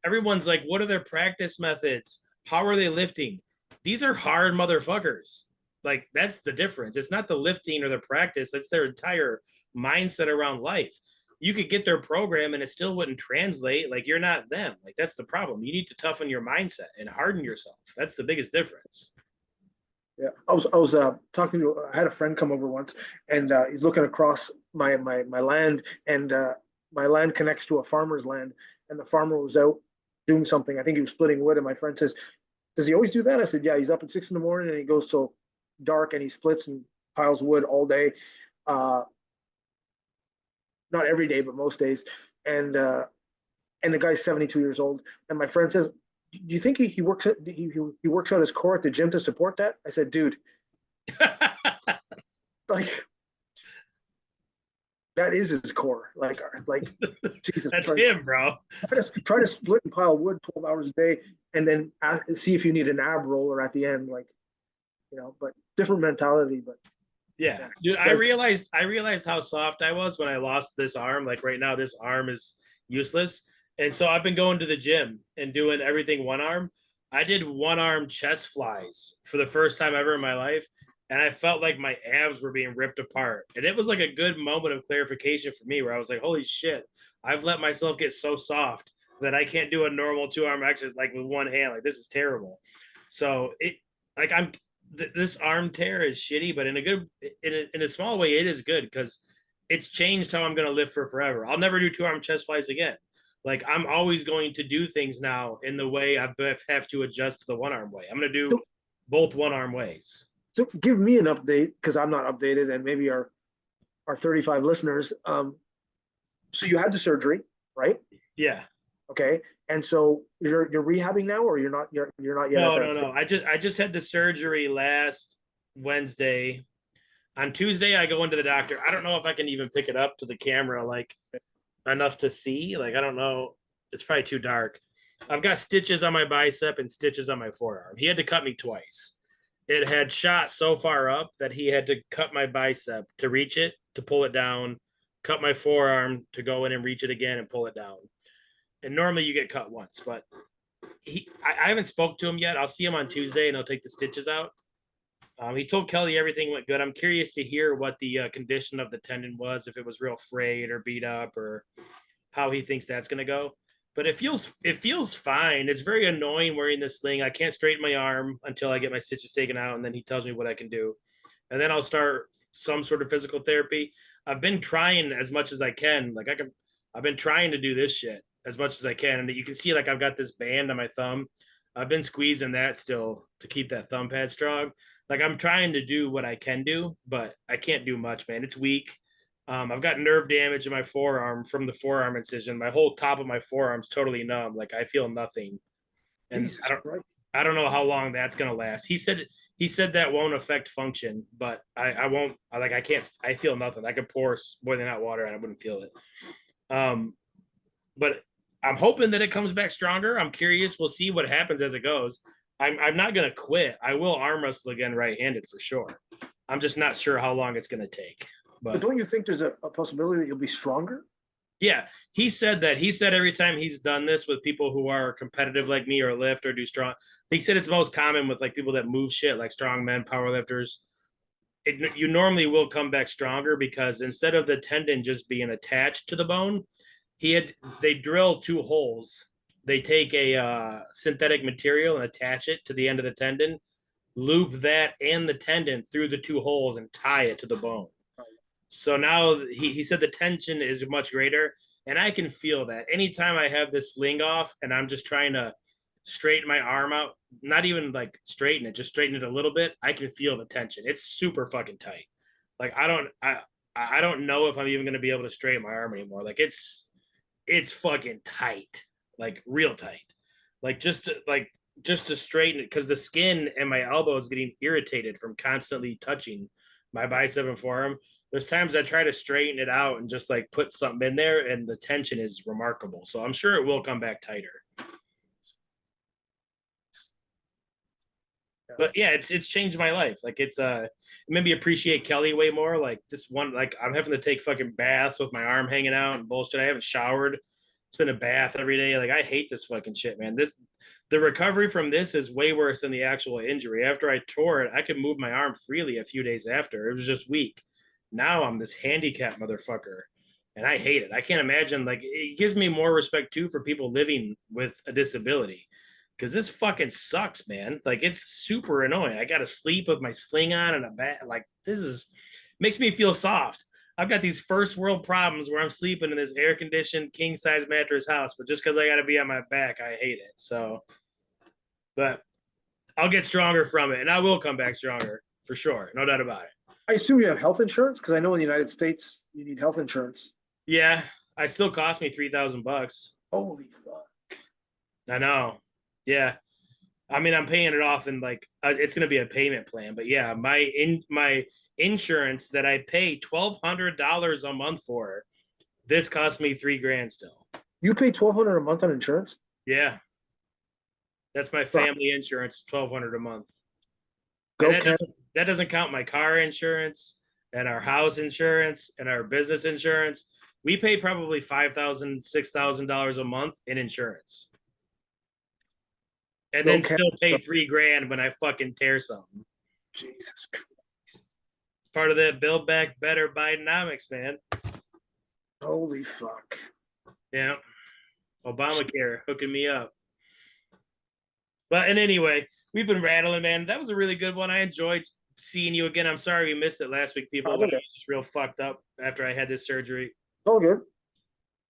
everyone's like, what are their practice methods? How are they lifting? These are hard motherfuckers. Like that's the difference. It's not the lifting or the practice. It's their entire mindset around life. You could get their program and it still wouldn't translate. Like you're not them. Like that's the problem. You need to toughen your mindset and harden yourself. That's the biggest difference. Yeah, I was talking to. I had a friend come over once, and he's looking across my land, and my land connects to a farmer's land, and the farmer was out doing something. I think he was splitting wood, and my friend says, "Does he always do that?" I said, "Yeah, he's up at 6 in the morning, and he goes till dark, and he splits and piles wood all day. Uh, not every day, but most days." And and the guy's 72 years old. And my friend says, "Do you think he works he works out his core at the gym to support that?" I said, "Dude, like that is his core. Like Jesus That's Christ, him, bro. try to split and pile wood 12 hours a day, and then see if you need an ab roller at the end, like But different mentality. But Yeah, dude, I realized how soft I was when I lost this arm. Like right now, this arm is useless, and so I've been going to the gym and doing everything one arm. I did one arm chest flies for the first time ever in my life, and I felt like my abs were being ripped apart. And it was like a good moment of clarification for me, where I was like, "Holy shit, I've let myself get so soft that I can't do a normal 2 arm exercise like with one hand. Like this is terrible." So it like I'm this arm tear is shitty, but in a good in a small way, it is good because it's changed how I'm going to lift for forever. I'll never do 2 arm chest flies again. Like I'm always going to do things now in the way I have to adjust to the 1 arm way. I'm going to do so, both 1 arm ways. so give me an update because I'm not updated, and maybe our 35 listeners. So you had the surgery, right? Yeah. Okay, and so you're rehabbing now, or you're not yet at No, that no, stage? no. I just had the surgery last Wednesday. On Tuesday, I go into the doctor. I don't know if I can even pick it up to the camera like enough to see. Like I don't know. It's probably too dark. I've got stitches on my bicep and stitches on my forearm. He had to cut me twice. It had shot so far up that he had to cut my bicep to reach it, to pull it down, cut my forearm to go in and reach it again and pull it down. And normally you get cut once, but I haven't spoke to him yet. I'll see him on Tuesday and he'll take the stitches out. He told Kelly everything went good. I'm curious to hear what the condition of the tendon was, if it was real frayed or beat up, or how he thinks that's going to go. But it feels fine. It's very annoying wearing this sling. I can't straighten my arm until I get my stitches taken out, and then he tells me what I can do, and then I'll start some sort of physical therapy. I've been trying as much as I can. I've been trying to do this shit as much as I can, and you can see like I've got this band on my thumb. I've been squeezing that still to keep that thumb pad strong. Like I'm trying to do what I can do, but I can't do much, man. It's weak. I've got nerve damage in my forearm from the forearm incision. My whole top of my forearm's totally numb. Like I feel nothing, and Jesus Christ. I don't know how long that's gonna last. He said that won't affect function, but I won't. I can't. I feel nothing. I could pour boiling hot water and I wouldn't feel it. Um, but I'm hoping that it comes back stronger. I'm curious. We'll see what happens as it goes. I'm not gonna quit. I will arm wrestle again right-handed for sure. I'm just not sure how long it's gonna take. But But don't you think there's a possibility that you'll be stronger? yeah, he said that. He said every time he's done this with people who are competitive like me or lift or do strong, he said it's most common with like people that move shit like strong men, power lifters. you normally will come back stronger because instead of the tendon just being attached to the bone, they drill 2 holes. They take a synthetic material and attach it to the end of the tendon, loop that and the tendon through the 2 holes and tie it to the bone. So now he said the tension is much greater, and I can feel that. Anytime I have this sling off and I'm just trying to straighten my arm out, not even like straighten it, just straighten it a little bit, I can feel the tension. It's super fucking tight. Like I don't know if I'm even going to be able to straighten my arm anymore. Like it's fucking tight, like real tight. Like just to straighten it, because the skin and my elbow is getting irritated from constantly touching my bicep and forearm. There's times I try to straighten it out and just like put something in there, and the tension is remarkable. So I'm sure it will come back tighter. But yeah, it's changed my life. Like it made me appreciate Kelly way more. Like this one, like I'm having to take fucking baths with my arm hanging out and bullshit. I haven't showered. It's been a bath every day. Like I hate this fucking shit, man. The recovery from this is way worse than the actual injury. After I tore it, I could move my arm freely a few days after. It was just weak. Now I'm this handicapped motherfucker, and I hate it. I can't imagine. Like it gives me more respect too for people living with a disability, because this fucking sucks, man. Like it's super annoying. I got to sleep with my sling on and a bat. Like makes me feel soft. I've got these first world problems where I'm sleeping in this air conditioned king size mattress house, but just because I got to be on my back, I hate it. So, but I'll get stronger from it, and I will come back stronger for sure, no doubt about it. I assume you have health insurance, because I know in the United States you need health insurance. Yeah, I still cost me $3,000. Holy fuck! I know. Yeah, I mean I'm paying it off, and like it's gonna be a payment plan. But yeah, my insurance that I pay $1,200 a month for, this cost me $3,000 still. You pay $1,200 a month on insurance? Yeah, that's my family insurance, $1,200 a month. Go And that doesn't count my car insurance and our house insurance and our business insurance. We pay probably $5,000, $6,000 a month in insurance, and then still pay $3,000 when I fucking tear something. Jesus Christ! It's part of that Build Back Better Bidenomics, man. Holy fuck! Yeah, Obamacare hooking me up. But and anyway, we've been rattling, man. That was a really good one. I enjoyed seeing you again. I'm sorry we missed it last week, people. But I was just real fucked up after I had this surgery. All good.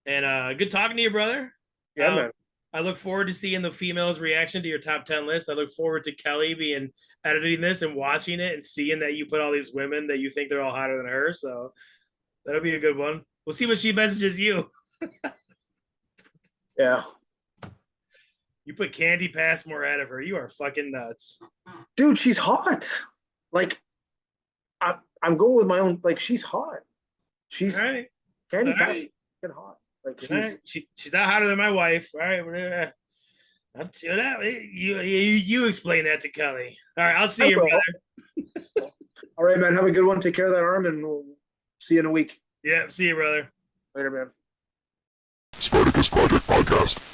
And good talking to you, brother. Yeah, man. I look forward to seeing the females' reaction to your top 10 list. I look forward to Kelly being editing this and watching it and seeing that you put all these women that you think they're all hotter than her. So that'll be a good one. We'll see what she messages you. Yeah. You put Candy Passmore out of her. You are fucking nuts. Dude, she's hot. Like, I'm going with my own. Like, she's hot. She's all right. Candy Passmore hot. Like she's not hotter than my wife. All right. You explain that to Kelly. All right, I'll see you, brother. All right, man. Have a good one. Take care of that arm, and we'll see you in a week. Yeah, see you, brother. Later, man. Spartacus Project Podcast.